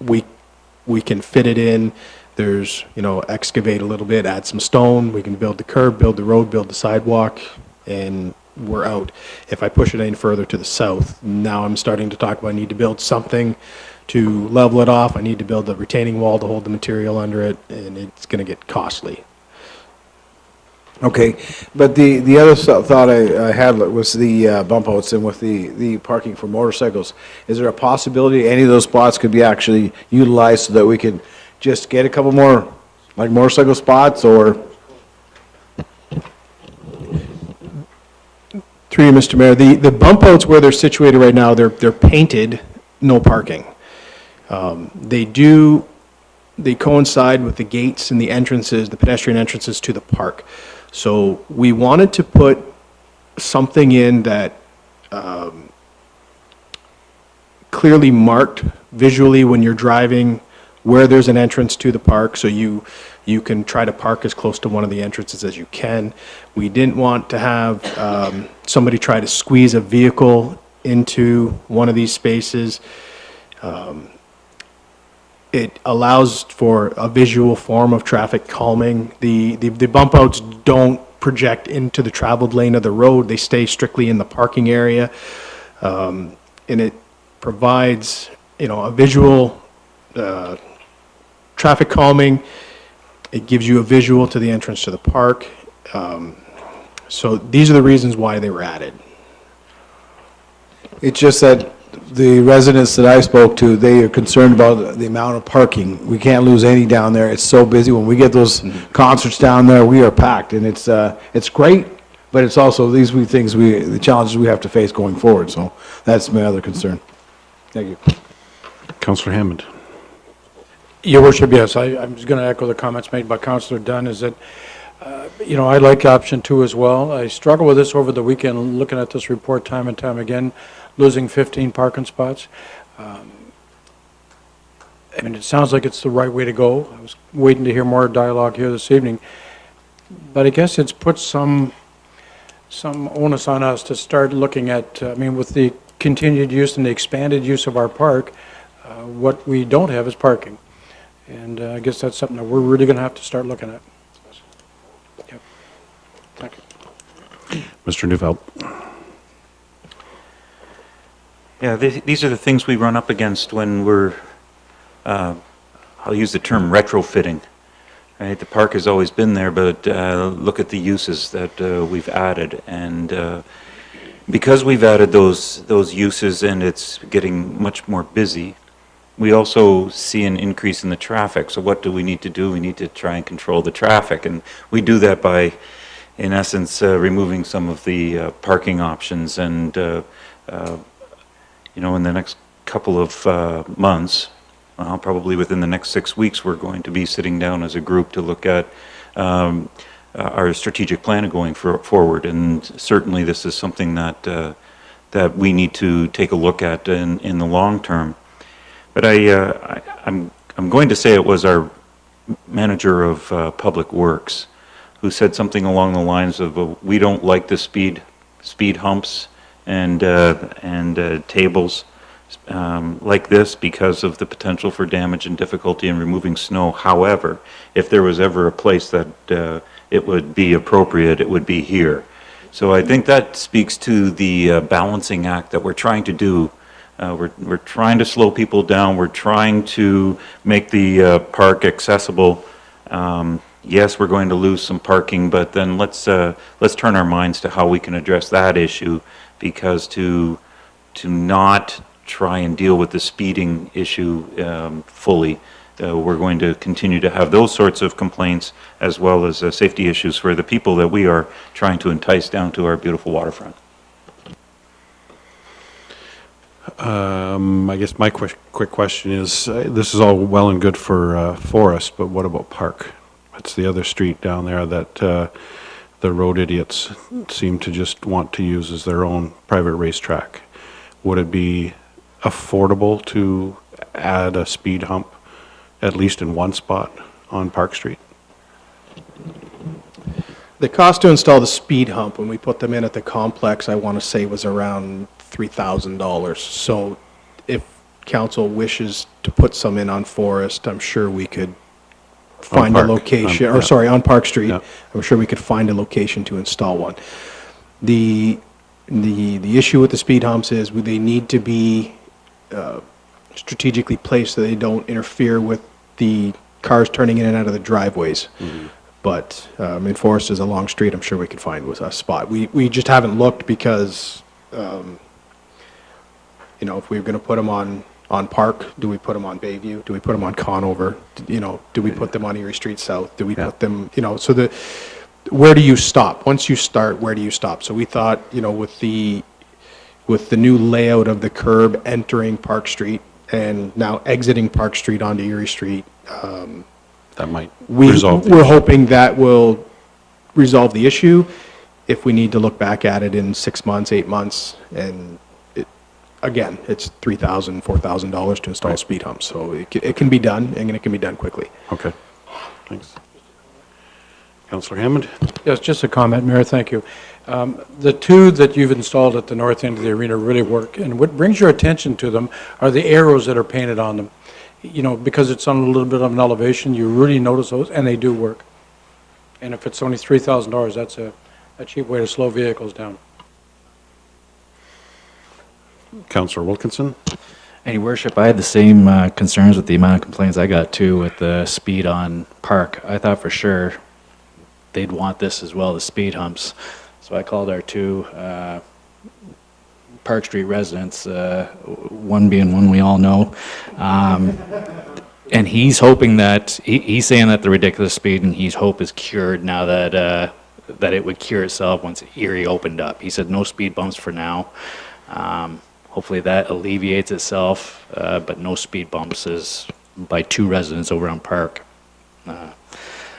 we can fit it in. There's, excavate a little bit, add some stone, we can build the curb, build the road, build the sidewalk, and we're out. If I push it any further to the south, now I'm starting to talk about I need to build something to level it off, I need to build a retaining wall to hold the material under it, and it's going to get costly. Okay, but the other thought I had was the bump outs and with the parking for motorcycles. Is there a possibility any of those spots could be actually utilized so that we could just get a couple more, like, motorcycle spots, or? Through you, Mr. Mayor, the bump outs where they're situated right now, they're painted, no parking. They coincide with the gates and the entrances, the pedestrian entrances to the park. So we wanted to put something in that clearly marked visually when you're driving where there's an entrance to the park, so you can try to park as close to one of the entrances as you can. We didn't want to have somebody try to squeeze a vehicle into one of these spaces. It allows for a visual form of traffic calming. The bump outs don't project into the traveled lane of the road. They stay strictly in the parking area. And it provides, a visual traffic calming. It gives you a visual to the entrance to the park. So these are the reasons why they were added. It's just that the residents that I spoke to, they are concerned about the amount of parking. We can't lose any down there. It's so busy. When we get those concerts down there, we are packed, and it's great, but it's also these the challenges we have to face going forward. So that's my other concern. Thank you. Councillor Hammond. Your worship, yes, I'm just going to echo the comments made by Councillor Dunn, is that, I like option 2 as well. I struggled with this over the weekend, looking at this report time and time again, losing 15 parking spots. It sounds like it's the right way to go. I was waiting to hear more dialogue here this evening. But I guess it's put some onus on us to start looking at, with the continued use and the expanded use of our park, what we don't have is parking. And I guess that's something that we're really going to have to start looking at. Yep. Thank you. Mr. Neufeld. Yeah, these are the things we run up against when we're, I'll use the term retrofitting. Right? The park has always been there, but look at the uses that we've added. And because we've added those uses and it's getting much more busy, we also see an increase in the traffic. So what do we need to do? We need to try and control the traffic. And we do that by, in essence, removing some of the parking options. And, in the next couple of months, probably within the next 6 weeks, we're going to be sitting down as a group to look at our strategic plan going forward. And certainly this is something that we need to take a look at in the long term. But I'm going to say it was our manager of Public Works who said something along the lines of, we don't like the speed humps and tables like this because of the potential for damage and difficulty in removing snow. However, if there was ever a place that it would be appropriate, it would be here. So I think that speaks to the balancing act that we're trying to do. We're trying to slow people down. We're trying to make the park accessible. Yes, we're going to lose some parking, but then let's turn our minds to how we can address that issue, because to not try and deal with the speeding issue fully, we're going to continue to have those sorts of complaints, as well as safety issues for the people that we are trying to entice down to our beautiful waterfront. I guess my quick question is, this is all well and good for Forest, but what about Park? That's the other street down there that the road idiots seem to just want to use as their own private racetrack. Would it be affordable to add a speed hump, at least in one spot on Park Street? The cost to install the speed hump, when we put them in at the complex, I want to say was around $3,000. So if council wishes to put some in on Forest, I'm sure we could find a Park. location, Yeah. on Park Street. Yeah. I'm sure we could find a location to install one. The issue with the speed humps is they need to be strategically placed so they don't interfere with the cars turning in and out of the driveways. But in Forest is a long street, I'm sure we could find a spot. We just haven't looked because, if we were going to put them on Park, do we put them on Bayview? Do we put them on Conover? Do we put them on Erie Street South? Do we put them, so where do you stop? Once you start, where do you stop? So we thought, with the new layout of the curb entering Park Street and now exiting Park Street onto Erie Street, That might resolve the we're issue. hoping that will resolve the issue. If we need to look back at it in 6 months, 8 months, and again, it's $3,000, $4,000 to install a speed hump. So it can be done, and it can be done quickly. Okay, thanks. Councillor Hammond? Yes, just a comment, Mayor, thank you. The two that you've installed at the north end of the arena really work, and what brings your attention to them are the arrows that are painted on them. Because it's on a little bit of an elevation, you really notice those, and they do work. And if it's only $3,000, that's a cheap way to slow vehicles down. Councillor Wilkinson? And Your Worship, I had the same concerns with the amount of complaints I got too with the speed on Park. I thought for sure they'd want this as well, the speed humps. So I called our two Park Street residents, one being one we all know. And he's hoping that, he's saying that the ridiculous speed and he's hope is cured now that that it would cure itself once Erie opened up. He said no speed bumps for now. Hopefully that alleviates itself, but no speed bumps is by two residents over on Park. And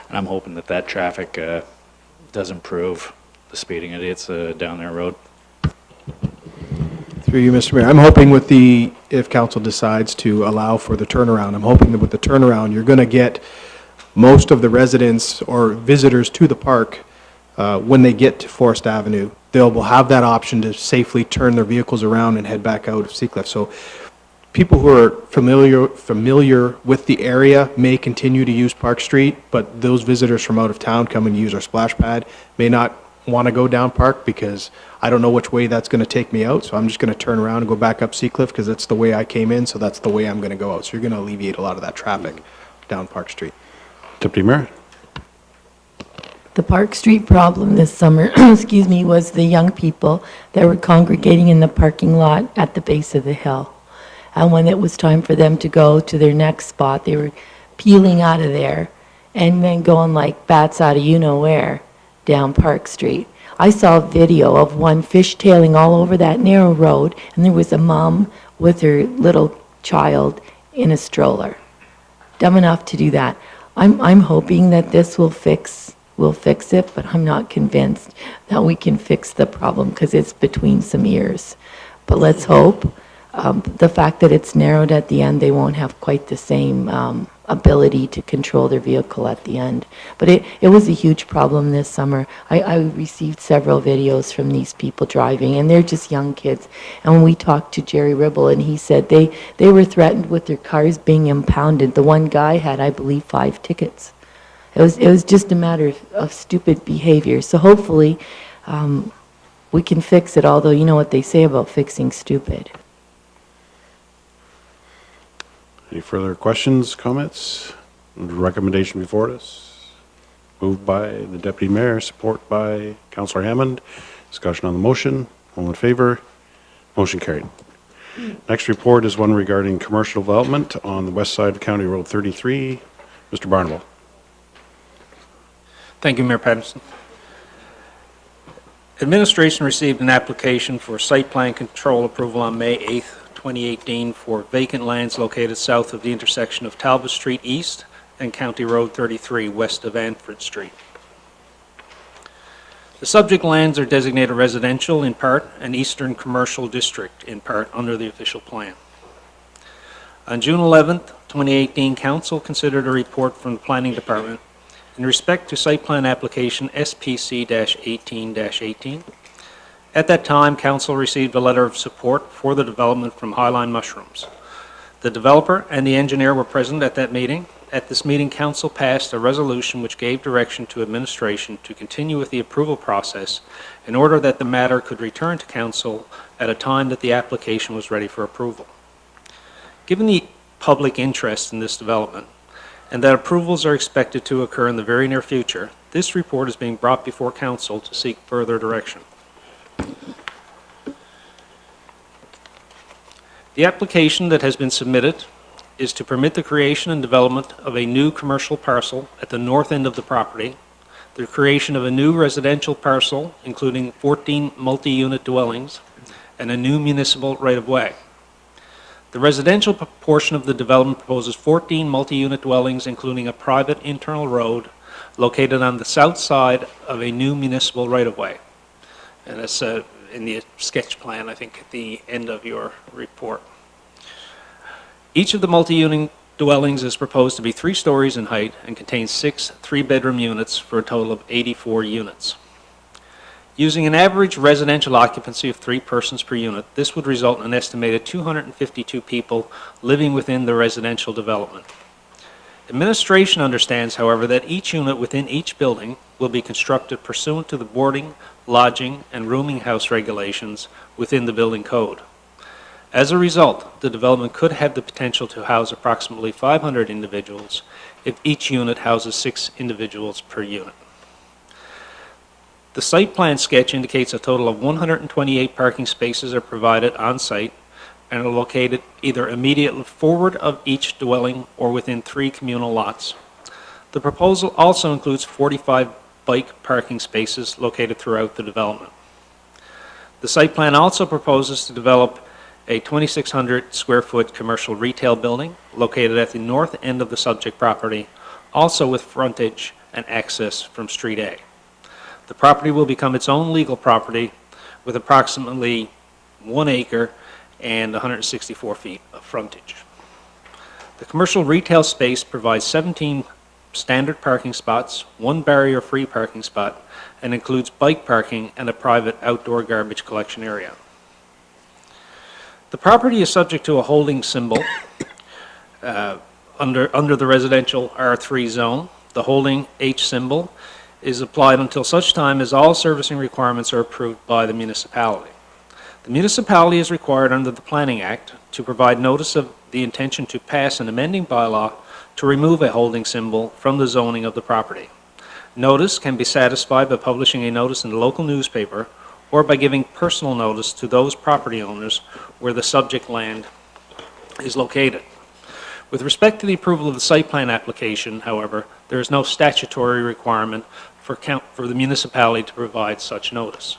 I'm hoping that traffic does improve, the speeding idiots down their road. Through you, Mr. Mayor, I'm hoping if council decides to allow for the turnaround, I'm hoping that with the turnaround, you're going to get most of the residents or visitors to the park when they get to Forest Avenue. They'll have that option to safely turn their vehicles around and head back out of Seacliff. So people who are familiar with the area may continue to use Park Street, but those visitors from out of town coming to use our splash pad may not want to go down Park because I don't know which way that's going to take me out, so I'm just going to turn around and go back up Seacliff because that's the way I came in, so that's the way I'm going to go out. So you're going to alleviate a lot of that traffic down Park Street. Deputy Mayor? The Park Street problem this summer, was the young people that were congregating in the parking lot at the base of the hill. And when it was time for them to go to their next spot, they were peeling out of there and then going like bats out of you-know-where down Park Street. I saw a video of one fishtailing all over that narrow road, and there was a mom with her little child in a stroller. Dumb enough to do that. I'm hoping that this will fix it, but I'm not convinced that we can fix the problem because it's between some ears. But let's hope. The fact that it's narrowed at the end, they won't have quite the same ability to control their vehicle at the end. But it was a huge problem this summer. I received several videos from these people driving, and they're just young kids. And when we talked to Jerry Ribble, and he said they were threatened with their cars being impounded. The one guy had, I believe, 5 tickets. It was just a matter of stupid behavior. So hopefully we can fix it, although you know what they say about fixing stupid. Any further questions, comments? Recommendation before us? Moved by the Deputy Mayor, support by Councillor Hammond. Discussion on the motion. All in favor? Motion carried. Next report is one regarding commercial development on the west side of County Road 33. Mr. Barnwell. Thank you, Mayor Patterson. Administration received an application for site plan control approval on May 8th, 2018 for vacant lands located south of the intersection of Talbot Street East and County Road 33 west of Anford Street. The subject lands are designated residential in part and Eastern Commercial District in part under the official plan. On June 11th, 2018, Council considered a report from the Planning Department in respect to site plan application SPC-18-18. At that time, Council received a letter of support for the development from Highline Mushrooms. The developer and the engineer were present at that meeting. At this meeting, Council passed a resolution which gave direction to administration to continue with the approval process in order that the matter could return to Council at a time that the application was ready for approval. Given the public interest in this development, and that approvals are expected to occur in the very near future, this report is being brought before Council to seek further direction. The application that has been submitted is to permit the creation and development of a new commercial parcel at the north end of the property, the creation of a new residential parcel, including 14 multi-unit dwellings, and a new municipal right-of-way. The residential portion of the development proposes 14 multi-unit dwellings, including a private internal road located on the south side of a new municipal right-of-way. And that's in the sketch plan, I think, at the end of your report. Each of the multi-unit dwellings is proposed to be 3 stories in height and contains 6 3-bedroom units for a total of 84 units. Using an average residential occupancy of 3 persons per unit, this would result in an estimated 252 people living within the residential development. Administration understands, however, that each unit within each building will be constructed pursuant to the boarding, lodging, and rooming house regulations within the building code. As a result, the development could have the potential to house approximately 500 individuals if each unit houses 6 individuals per unit. The site plan sketch indicates a total of 128 parking spaces are provided on site and are located either immediately forward of each dwelling or within 3 communal lots. The proposal also includes 45 bike parking spaces located throughout the development. The site plan also proposes to develop a 2,600 square foot commercial retail building located at the north end of the subject property, also with frontage and access from Street A. The property will become its own legal property with approximately 1 acre and 164 feet of frontage. The commercial retail space provides 17 standard parking spots, 1 barrier-free parking spot, and includes bike parking and a private outdoor garbage collection area. The property is subject to a holding symbol under the residential R3 zone. The holding H symbol is applied until such time as all servicing requirements are approved by the municipality. The municipality is required under the Planning Act to provide notice of the intention to pass an amending bylaw to remove a holding symbol from the zoning of the property. Notice can be satisfied by publishing a notice in the local newspaper or by giving personal notice to those property owners where the subject land is located. With respect to the approval of the site plan application, however, there is no statutory requirement for the municipality to provide such notice.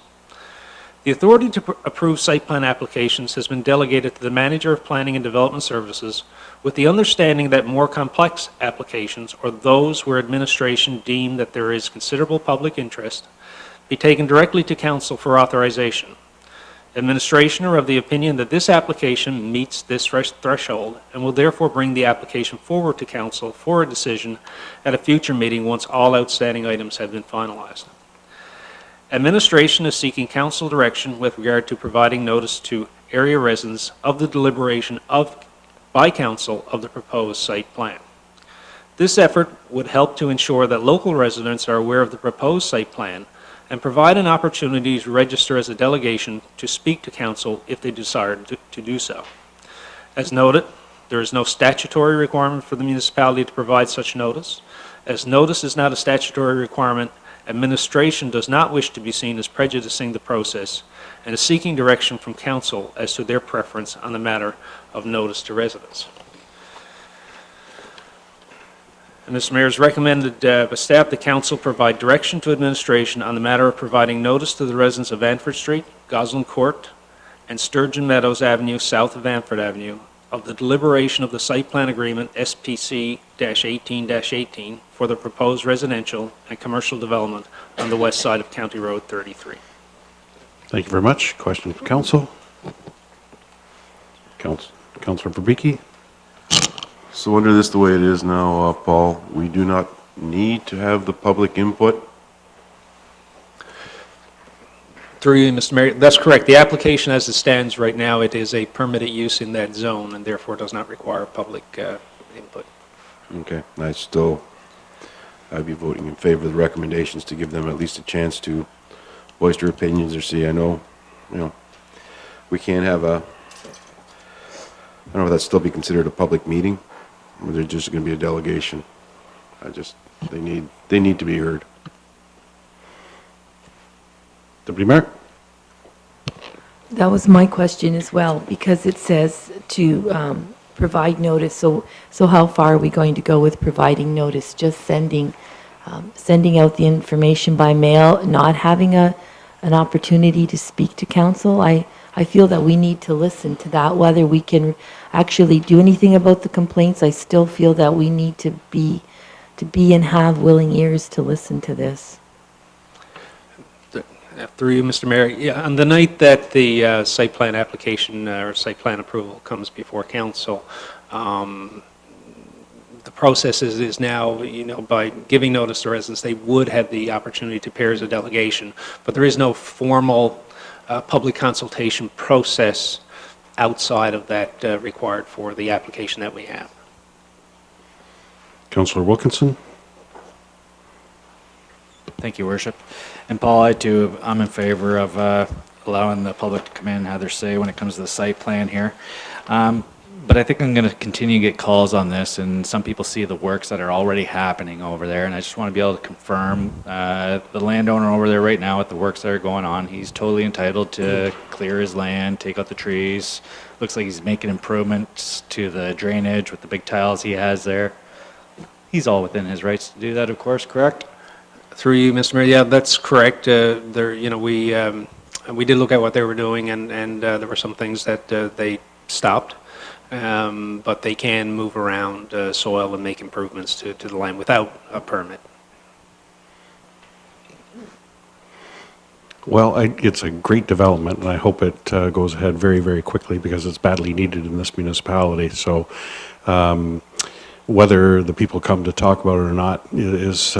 The authority to approve site plan applications has been delegated to the Manager of Planning and Development Services with the understanding that more complex applications, or those where administration deem that there is considerable public interest, be taken directly to Council for authorization. Administration are of the opinion that this application meets this threshold and will therefore bring the application forward to Council for a decision at a future meeting once all outstanding items have been finalized. Administration is seeking Council direction with regard to providing notice to area residents of the deliberation by Council of the proposed site plan. This effort would help to ensure that local residents are aware of the proposed site plan and provide an opportunity to register as a delegation to speak to Council if they desire to do so. As noted, there is no statutory requirement for the municipality to provide such notice. As notice is not a statutory requirement, administration does not wish to be seen as prejudicing the process and is seeking direction from Council as to their preference on the matter of notice to residents. And Mr. Mayor, it's recommended by staff the Council provide direction to administration on the matter of providing notice to the residents of Anford Street, Gosling Court, and Sturgeon Meadows Avenue south of Anford Avenue of the deliberation of the site plan agreement SPC-18-18 for the proposed residential and commercial development on the west side of County Road 33. Thank you very much. Question from council? Councilor Verbicki? So under this, the way it is now, Paul, we do not need to have the public input? Through you, Mr. Mayor, that's correct. The application as it stands right now, it is a permitted use in that zone and therefore does not require public input. Okay, I'd be voting in favor of the recommendations to give them at least a chance to voice their opinions or see. I know, we can't have I don't know if that'd still be considered a public meeting, or there's just going to be a delegation. They need to be heard. Deputy Mayor? That was my question as well, because it says to provide notice. So how far are we going to go with providing notice? Just sending out the information by mail, not having an opportunity to speak to council? I feel that we need to listen to that. Whether we can actually do anything about the complaints, I still feel that we need to be and have willing ears to listen to this. Through you, Mr. Mayor, yeah, on the night that the site plan application or site plan approval comes before council, the process is now, by giving notice to residents, they would have the opportunity to pair as a delegation, but there is no formal public consultation process outside of that required for the application that we have. Councilor Wilkinson? Thank you, Worship. And Paul, I'm in favor of allowing the public to come in and have their say when it comes to the site plan here. But I think I'm going to continue to get calls on this, and some people see the works that are already happening over there, and I just want to be able to confirm the landowner over there right now with the works that are going on, he's totally entitled to clear his land, take out the trees. Looks like he's making improvements to the drainage with the big tiles he has there. He's all within his rights to do that, of course, correct? Through you, Mr. Mayor, yeah, that's correct. We did look at what they were doing, and there were some things that they stopped, but they can move around soil and make improvements to the land without a permit. Well, it's a great development, and I hope it goes ahead very, very quickly because it's badly needed in this municipality. So whether the people come to talk about it or not is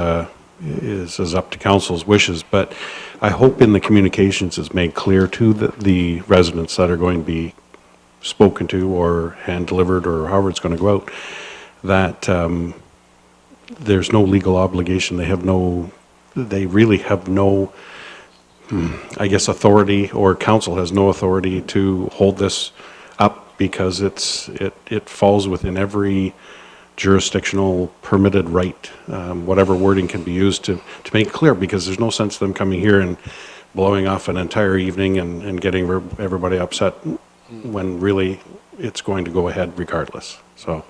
up to council's wishes, but I hope in the communications it's made clear to the residents that are going to be spoken to or hand delivered or however it's going to go out, that there's no legal obligation. They really have no, I guess, authority, or council has no authority to hold this up because it falls within every jurisdictional permitted right, whatever wording can be used to make it clear, because there's no sense them coming here and blowing off an entire evening and getting everybody upset when really it's going to go ahead regardless. So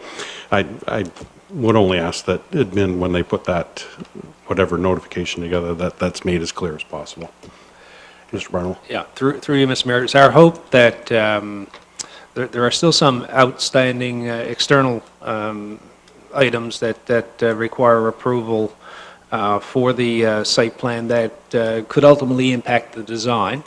I would only ask that admin, when they put that, whatever notification together, that's made as clear as possible. Mr. Barnwell? Yeah, through you, Mr. Mayor, it's our hope that there are still some outstanding external items that require approval for the site plan that could ultimately impact the design.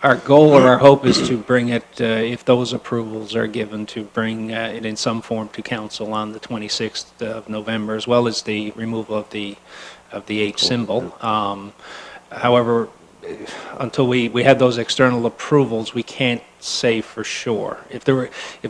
Our goal or our hope is to bring it, if those approvals are given, to bring it in some form to council on the 26th of November, as well as the removal of the H symbol. However, until we have those external approvals, we can't say for sure. If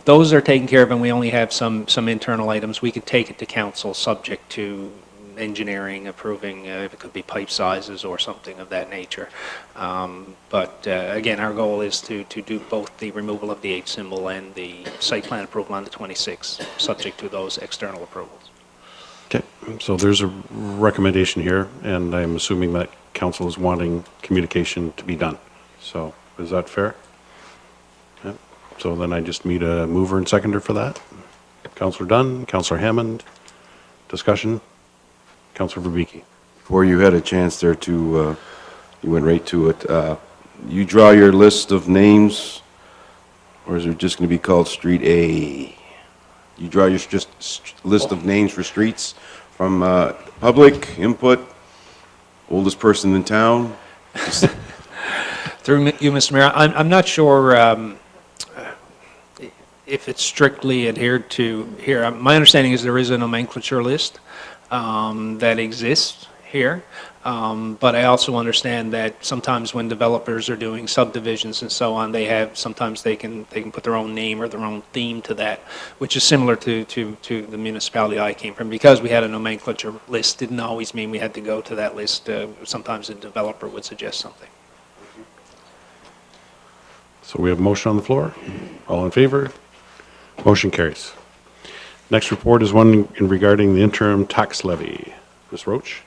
those are taken care of and we only have some internal items, we could take it to council subject to engineering approving, if it could be pipe sizes or something of that nature. But again, our goal is to do both the removal of the H symbol and the site plan approval on the 26th, subject to those external approvals. Okay, so there's a recommendation here, and I'm assuming that council is wanting communication to be done. So is that fair? Yeah. So then I just need a mover and seconder for that. Councillor Dunn, Councillor Hammond, discussion. Councillor Verbicki. Before you had a chance there to, you went right to it. You draw your list of names Or is it just going to be called Street A? You draw your just list of names for streets from public input, oldest person in town. Through you, Mr. Mayor, I'm not sure if it's strictly adhered to here. My understanding is there is a nomenclature list that exists here. But I also understand that sometimes when developers are doing subdivisions and so on, sometimes they can put their own name or their own theme to that, which is similar to the municipality I came from. Because we had a nomenclature list, didn't always mean we had to go to that list. Sometimes a developer would suggest something. So we have a motion on the floor. All in favor? Motion carries. Next report is one regarding the interim tax levy. Ms. Roach?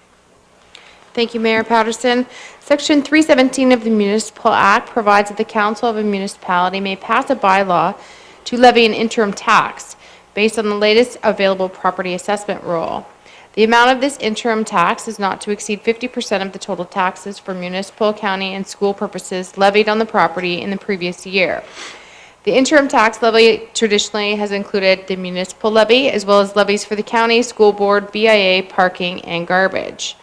Thank you, Mayor Patterson. Section 317 of the Municipal Act provides that the council of a municipality may pass a bylaw to levy an interim tax based on the latest available property assessment rule. The amount of this interim tax is not to exceed 50% of the total taxes for municipal, county, and school purposes levied on the property in the previous year. The interim tax levy traditionally has included the municipal levy as well as levies for the county, school board, BIA, parking, and garbage.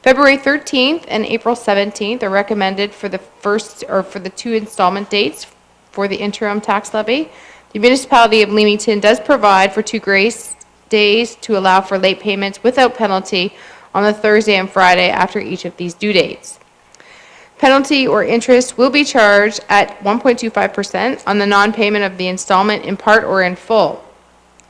February 13th and April 17th are recommended for the two installment dates for the interim tax levy. The municipality of Leamington does provide for 2 grace days to allow for late payments without penalty on the Thursday and Friday after each of these due dates. Penalty or interest will be charged at 1.25% on the non-payment of the installment in part or in full.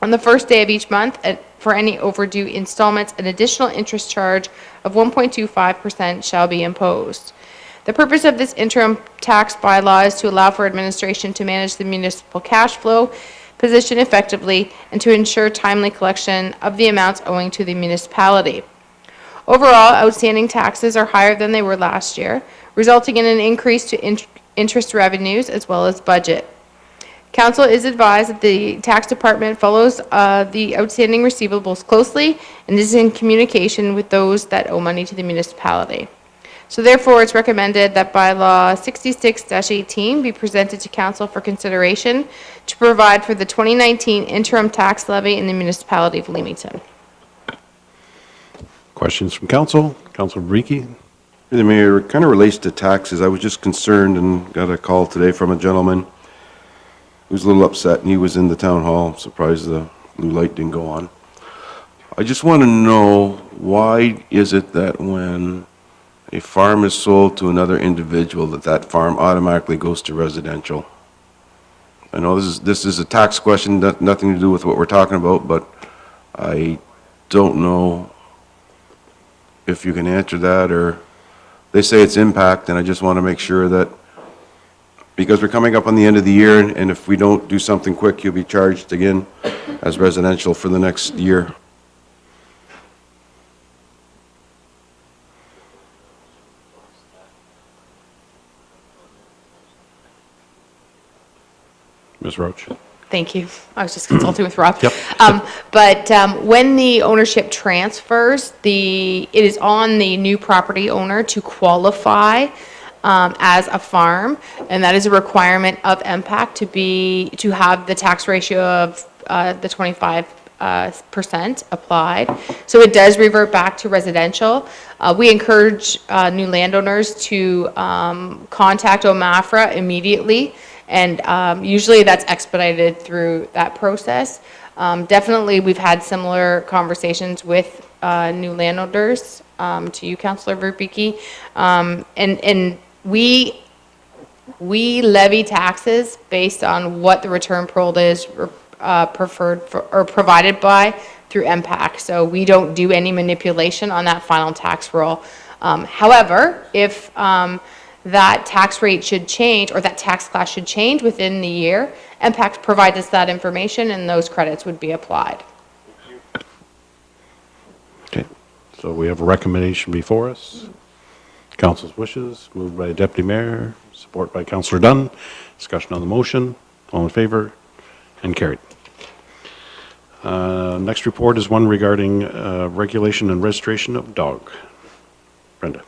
On the first day of each month, for any overdue installments, an additional interest charge of 1.25% shall be imposed. The purpose of this interim tax bylaw is to allow for administration to manage the municipal cash flow position effectively and to ensure timely collection of the amounts owing to the municipality. Overall, outstanding taxes are higher than they were last year, resulting in an increase to interest revenues as well as budget. Council is advised that the tax department follows the outstanding receivables closely and is in communication with those that owe money to the municipality. So therefore, it's recommended that bylaw 66-18 be presented to council for consideration to provide for the 2019 interim tax levy in the municipality of Leamington. Questions from council? Councilor Berkey? The Mayor, it kind of relates to taxes. I was just concerned and got a call today from a gentleman who was a little upset, and he was in the town hall. I'm surprised the blue light didn't go on. I just want to know, why is it that when a farm is sold to another individual, that farm automatically goes to residential? I know this is a tax question, nothing to do with what we're talking about, but I don't know if you can answer that, or they say it's impact, and I just want to make sure that, because we're coming up on the end of the year, and if we don't do something quick, you'll be charged again as residential for the next year. Ms. Roach? Thank you. I was just consulting with Rob. Yep. But when the ownership transfers, it is on the new property owner to qualify as a farm, and that is a requirement of MPAC to have the tax ratio of the 25% applied. So it does revert back to residential. We encourage new landowners to contact OMAFRA immediately, and usually that's expedited through that process. Definitely, we've had similar conversations with new landowners, to you, Councillor Verbicki, and we levy taxes based on what the return pool is preferred for, or provided by through MPAC. So we don't do any manipulation on that final tax roll. However, if that tax rate should change, or that tax class should change within the year, MPAC provides us that information, and those credits would be applied. Okay, so we have a recommendation before us. Council's wishes, moved by Deputy Mayor, support by Councillor Dunn. Discussion on the motion. All in favor? And carried. Next report is one regarding regulation and registration of dog. Brenda.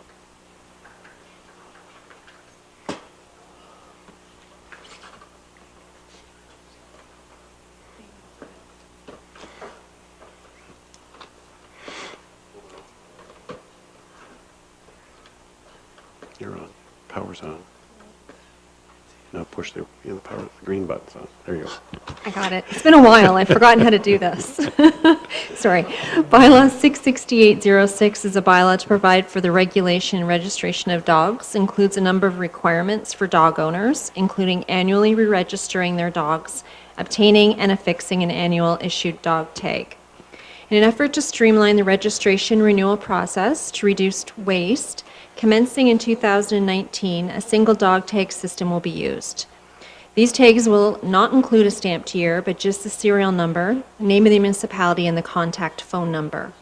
power's on. Now push the power, the green button's on. There you go. I got it. It's been a while. I've forgotten how to do this. Sorry. Bylaw 66806 is a bylaw to provide for the regulation and registration of dogs, includes a number of requirements for dog owners, including annually re-registering their dogs, obtaining and affixing an annual issued dog tag. In an effort to streamline the registration renewal process to reduce waste, commencing in 2019, a single dog tag system will be used. These tags will not include a stamped year, but just the serial number, name of the municipality, and the contact phone number.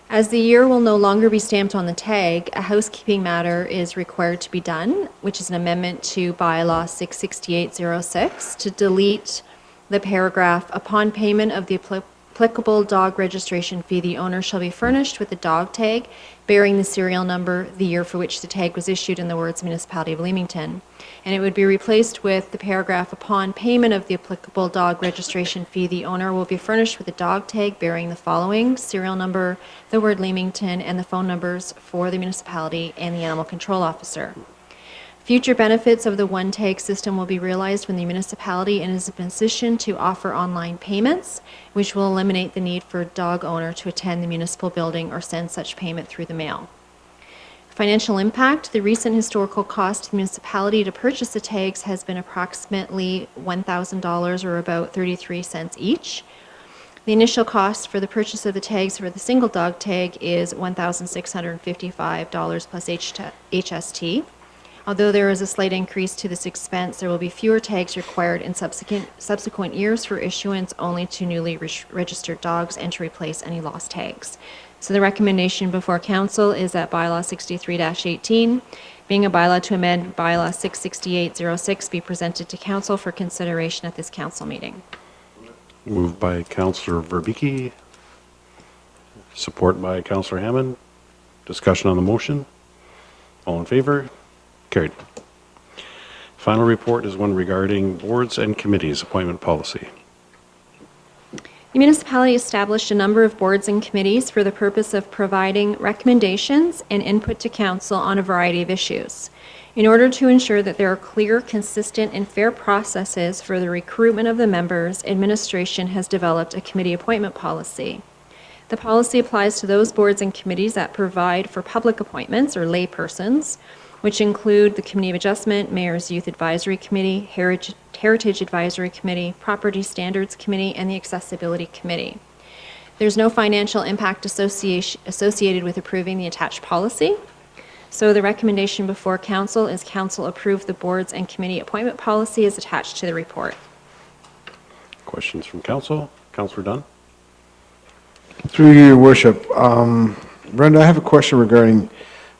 As the year will no longer be stamped on the tag, a housekeeping matter is required to be done, which is an amendment to bylaw 66806 to delete the paragraph, upon payment of the applicable dog registration fee, the owner shall be furnished with a dog tag bearing the serial number, the year for which the tag was issued, in the words Municipality of Leamington. And it would be replaced with the paragraph, upon payment of the applicable dog registration fee, the owner will be furnished with a dog tag bearing the following serial number, the word Leamington, and the phone numbers for the municipality and the animal control officer. Future benefits of the one tag system will be realized when the municipality is in a position to offer online payments, which will eliminate the need for a dog owner to attend the municipal building or send such payment through the mail. Financial impact: the recent historical cost to the municipality to purchase the tags has been approximately $1,000, or about 33 cents each. The initial cost for the purchase of the tags for the single dog tag is $1,655 plus HST. Although there is a slight increase to this expense, there will be fewer tags required in subsequent years for issuance only to newly registered dogs and to replace any lost tags. So the recommendation before council is that bylaw 63-18, being a bylaw to amend bylaw 66806, be presented to council for consideration at this council meeting. Moved by Councillor Verbicki, support by Councillor Hammond. Discussion on the motion. All in favor? Carried. Final report is one regarding boards and committees appointment policy. The municipality established a number of boards and committees for the purpose of providing recommendations and input to council on a variety of issues. In order to ensure that there are clear, consistent, and fair processes for the recruitment of the members, administration has developed a committee appointment policy. The policy applies to those boards and committees that provide for public appointments or laypersons, which include the Committee of Adjustment, Mayor's Youth Advisory Committee, Heritage Advisory Committee, Property Standards Committee, and the Accessibility Committee. There's no financial impact associated with approving the attached policy. So the recommendation before council is council approve the boards and committee appointment policy as attached to the report. Questions from council? Councillor Dunn? Through you, Your Worship. Brenda, I have a question regarding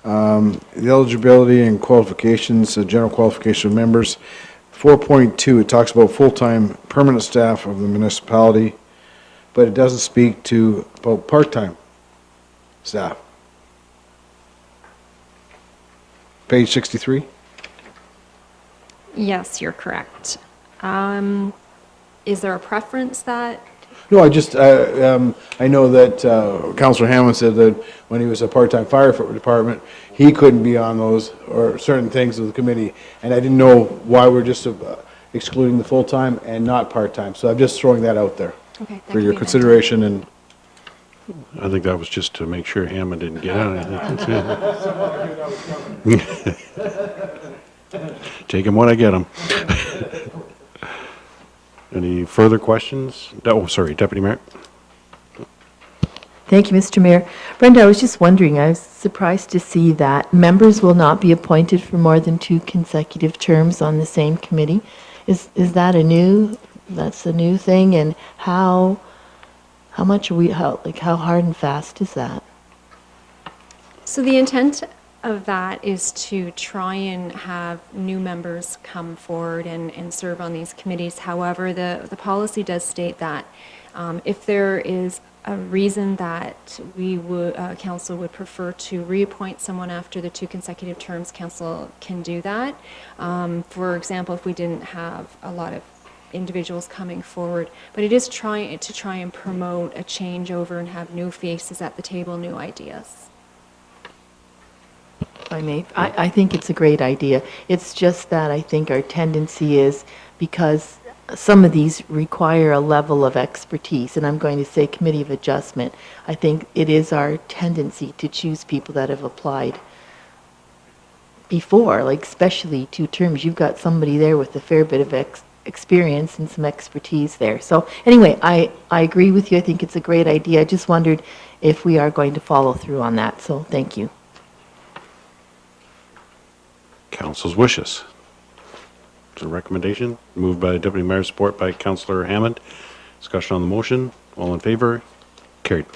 the eligibility and qualifications, general qualification of members. 4.2, it talks about full-time permanent staff of the municipality, but it doesn't speak to about part-time staff. Page 63? Yes, you're correct. Is there a preference that? No, I just, I know that Councillor Hammond said that when he was a part-time fire department, he couldn't be on those or certain things of the committee, and I didn't know why we're just excluding the full-time and not part-time. So I'm just throwing that out there for your consideration. And I think that was just to make sure Hammond didn't get on it. Take him when I get him. Any further questions? Oh, sorry, Deputy Mayor. Thank you, Mr. Mayor. Brenda, I was just wondering, I was surprised to see that members will not be appointed for more than 2 consecutive terms on the same committee. Is that that's a new thing, and how much are we, how hard and fast is that? So the intent of that is to try and have new members come forward and serve on these committees. However, the policy does state that if there is a reason that we would, council would prefer to reappoint someone after the 2 consecutive terms, council can do that. For example, if we didn't have a lot of individuals coming forward, but it is trying to try and promote a changeover and have new faces at the table, new ideas. If I may, I think it's a great idea. It's just that I think our tendency is, because some of these require a level of expertise, and I'm going to say committee of adjustment, I think it is our tendency to choose people that have applied before, like especially 2 terms. You've got somebody there with a fair bit of experience and some expertise there. So anyway, I agree with you. I think it's a great idea. I just wondered if we are going to follow through on that. So thank you. Council's wishes. It's a recommendation moved by Deputy Mayor, support by Councillor Hammond. Discussion on the motion. All in favor? Carried.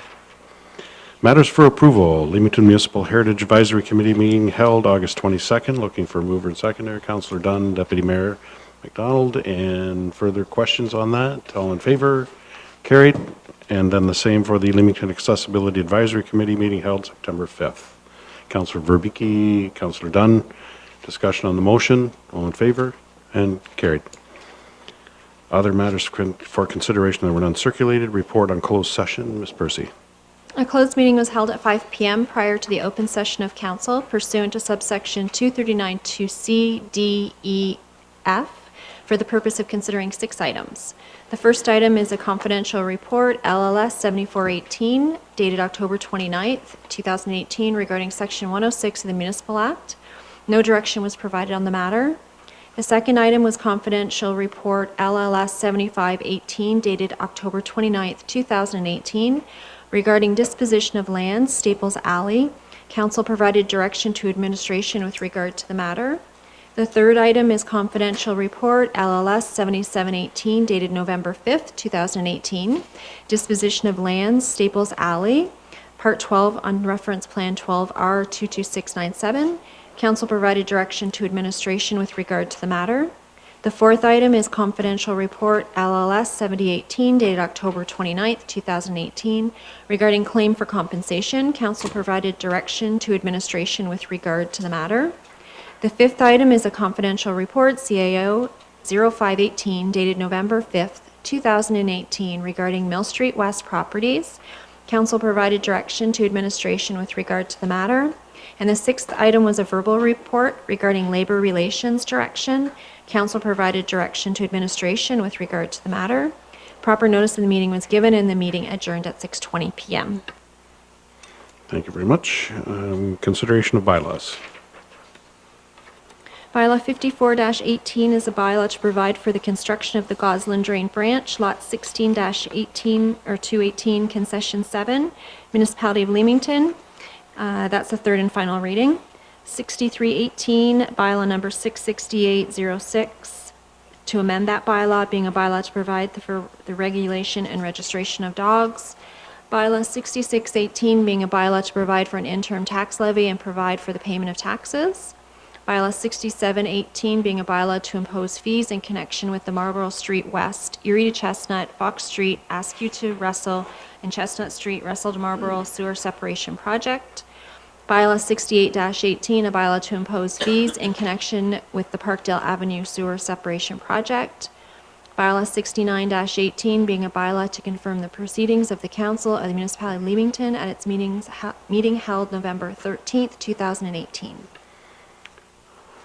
Matters for approval. Leamington Municipal Heritage Advisory Committee meeting held August 22nd. Looking for a mover and seconder. Councillor Dunn, Deputy Mayor McDonald. And further questions on that? All in favor? Carried. And then the same for the Leamington Accessibility Advisory Committee meeting held September 5th. Councillor Verbicki, Councillor Dunn. Discussion on the motion. All in favor? And carried. Other matters for consideration that were none circulated. Report on closed session. Ms. Percy. A closed meeting was held at 5 p.m. prior to the open session of council pursuant to subsection 239(2)(c), D, E, F, for the purpose of considering 6 items. The first item is a confidential report, LLS 7418, dated October 29th, 2018, regarding Section 106 of the Municipal Act. No direction was provided on the matter. The second item was confidential report, LLS 7518, dated October 29th, 2018, regarding disposition of land, Staples Alley. Council provided direction to administration with regard to the matter. The third item is confidential report, LLS 7718, dated November 5th, 2018, disposition of lands, Staples Alley, Part 12 on Reference Plan 12R 22697. Council provided direction to administration with regard to the matter. The fourth item is confidential report, LLS 7018, dated October 29th, 2018, regarding claim for compensation. Council provided direction to administration with regard to the matter. The fifth item is a confidential report, CAO 0518, dated November 5th, 2018, regarding Mill Street West properties. Council provided direction to administration with regard to the matter. And the sixth item was a verbal report regarding labor relations direction. Council provided direction to administration with regard to the matter. Proper notice of the meeting was given and the meeting adjourned at 6:20 p.m. Thank you very much. Consideration of bylaws. Bylaw 54-18 is a bylaw to provide for the construction of the Gosselin Drain Branch, Lot 16-18 or 218, Concession 7, Municipality of Leamington. That's the third and final reading. 6318, bylaw number 66806, to amend that bylaw, being a bylaw to provide for the regulation and registration of dogs. Bylaw 6618, being a bylaw to provide for an interim tax levy and provide for the payment of taxes. Bylaw 6718, being a bylaw to impose fees in connection with the Marlborough Street West, Erie to Chestnut, Fox Street, Askew to Russell, and Chestnut Street, Russell to Marlborough sewer separation project. Bylaw 68-18, a bylaw to impose fees in connection with the Parkdale Avenue sewer separation project. Bylaw 69-18, being a bylaw to confirm the proceedings of the Council of the Municipality of Leamington at its meeting held November 13th, 2018.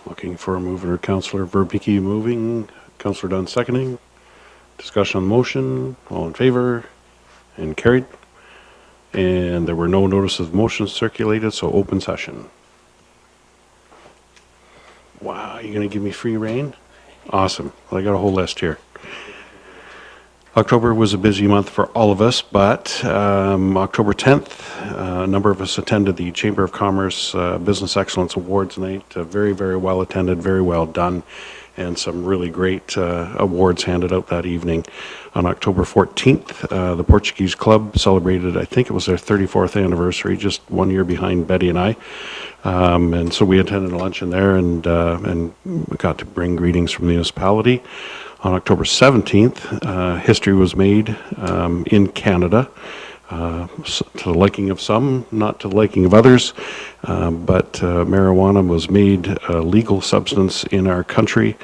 Looking for a mover. Councillor Verbicki moving. Councillor Dunn seconding. Discussion on the motion. All in favor? And carried. And there were no notices of motions circulated, so open session. Wow, you're going to give me free rein? Awesome. Well, I got a whole list here. October was a busy month for all of us, but October 10th, a number of us attended the Chamber of Commerce Business Excellence Awards night. Very, very well attended, very well done, and some really great awards handed out that evening. On October 14th, the Portuguese Club celebrated, I think it was their 34th anniversary, just 1 year behind Betty and I. And so we attended a luncheon there and we got to bring greetings from the municipality. On October 17th, history was made in Canada, to the liking of some, not to the liking of others, but marijuana was made a legal substance in our country,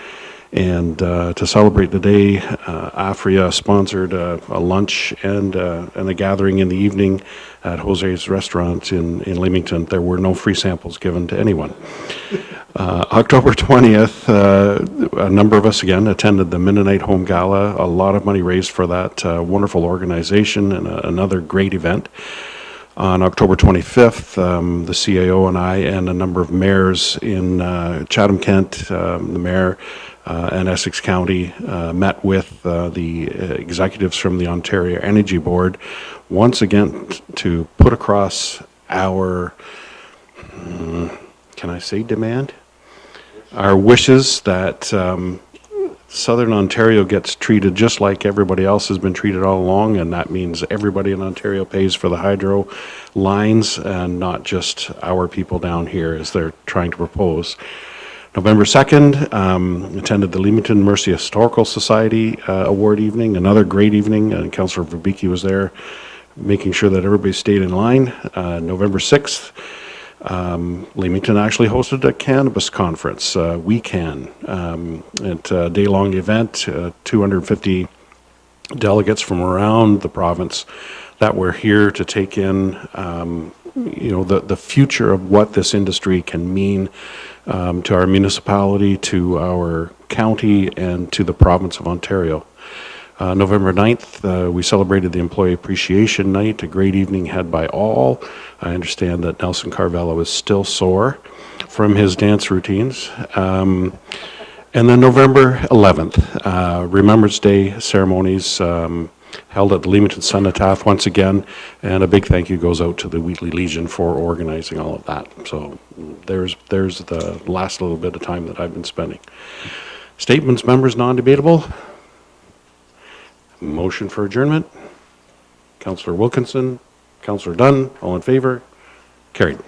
And to celebrate the day, AFRIA sponsored a lunch and a gathering in the evening at Jose's Restaurant in Leamington. There were no free samples given to anyone. October 20th, a number of us again attended the Mennonite Home Gala. A lot of money raised for that wonderful organization and another great event. On October 25th, the CAO and I and a number of mayors in Chatham-Kent, the mayor, and Essex County met with the executives from the Ontario Energy Board once again to put across our, can I say demand? Our wishes that Southern Ontario gets treated just like everybody else has been treated all along, and that means everybody in Ontario pays for the hydro lines and not just our people down here as they're trying to propose. November 2nd, attended the Leamington Mercy Historical Society award evening, another great evening, and Councillor Verbicki was there making sure that everybody stayed in line. November 6th, Leamington actually hosted a cannabis conference, We Can. It's a day-long event, 250 delegates from around the province that were here to take in, the future of what this industry can mean to our municipality, to our county, and to the province of Ontario. November 9th, we celebrated the Employee Appreciation Night, a great evening had by all. I understand that Nelson Carvello is still sore from his dance routines. And then November 11th, Remembrance Day ceremonies held at the Leamington Cenotaph once again, and a big thank you goes out to the Wheatley Legion for organizing all of that. So there's the last little bit of time that I've been spending. Statements, members, non-debatable. Motion for adjournment. Councillor Wilkinson, Councillor Dunn, all in favor? Carried.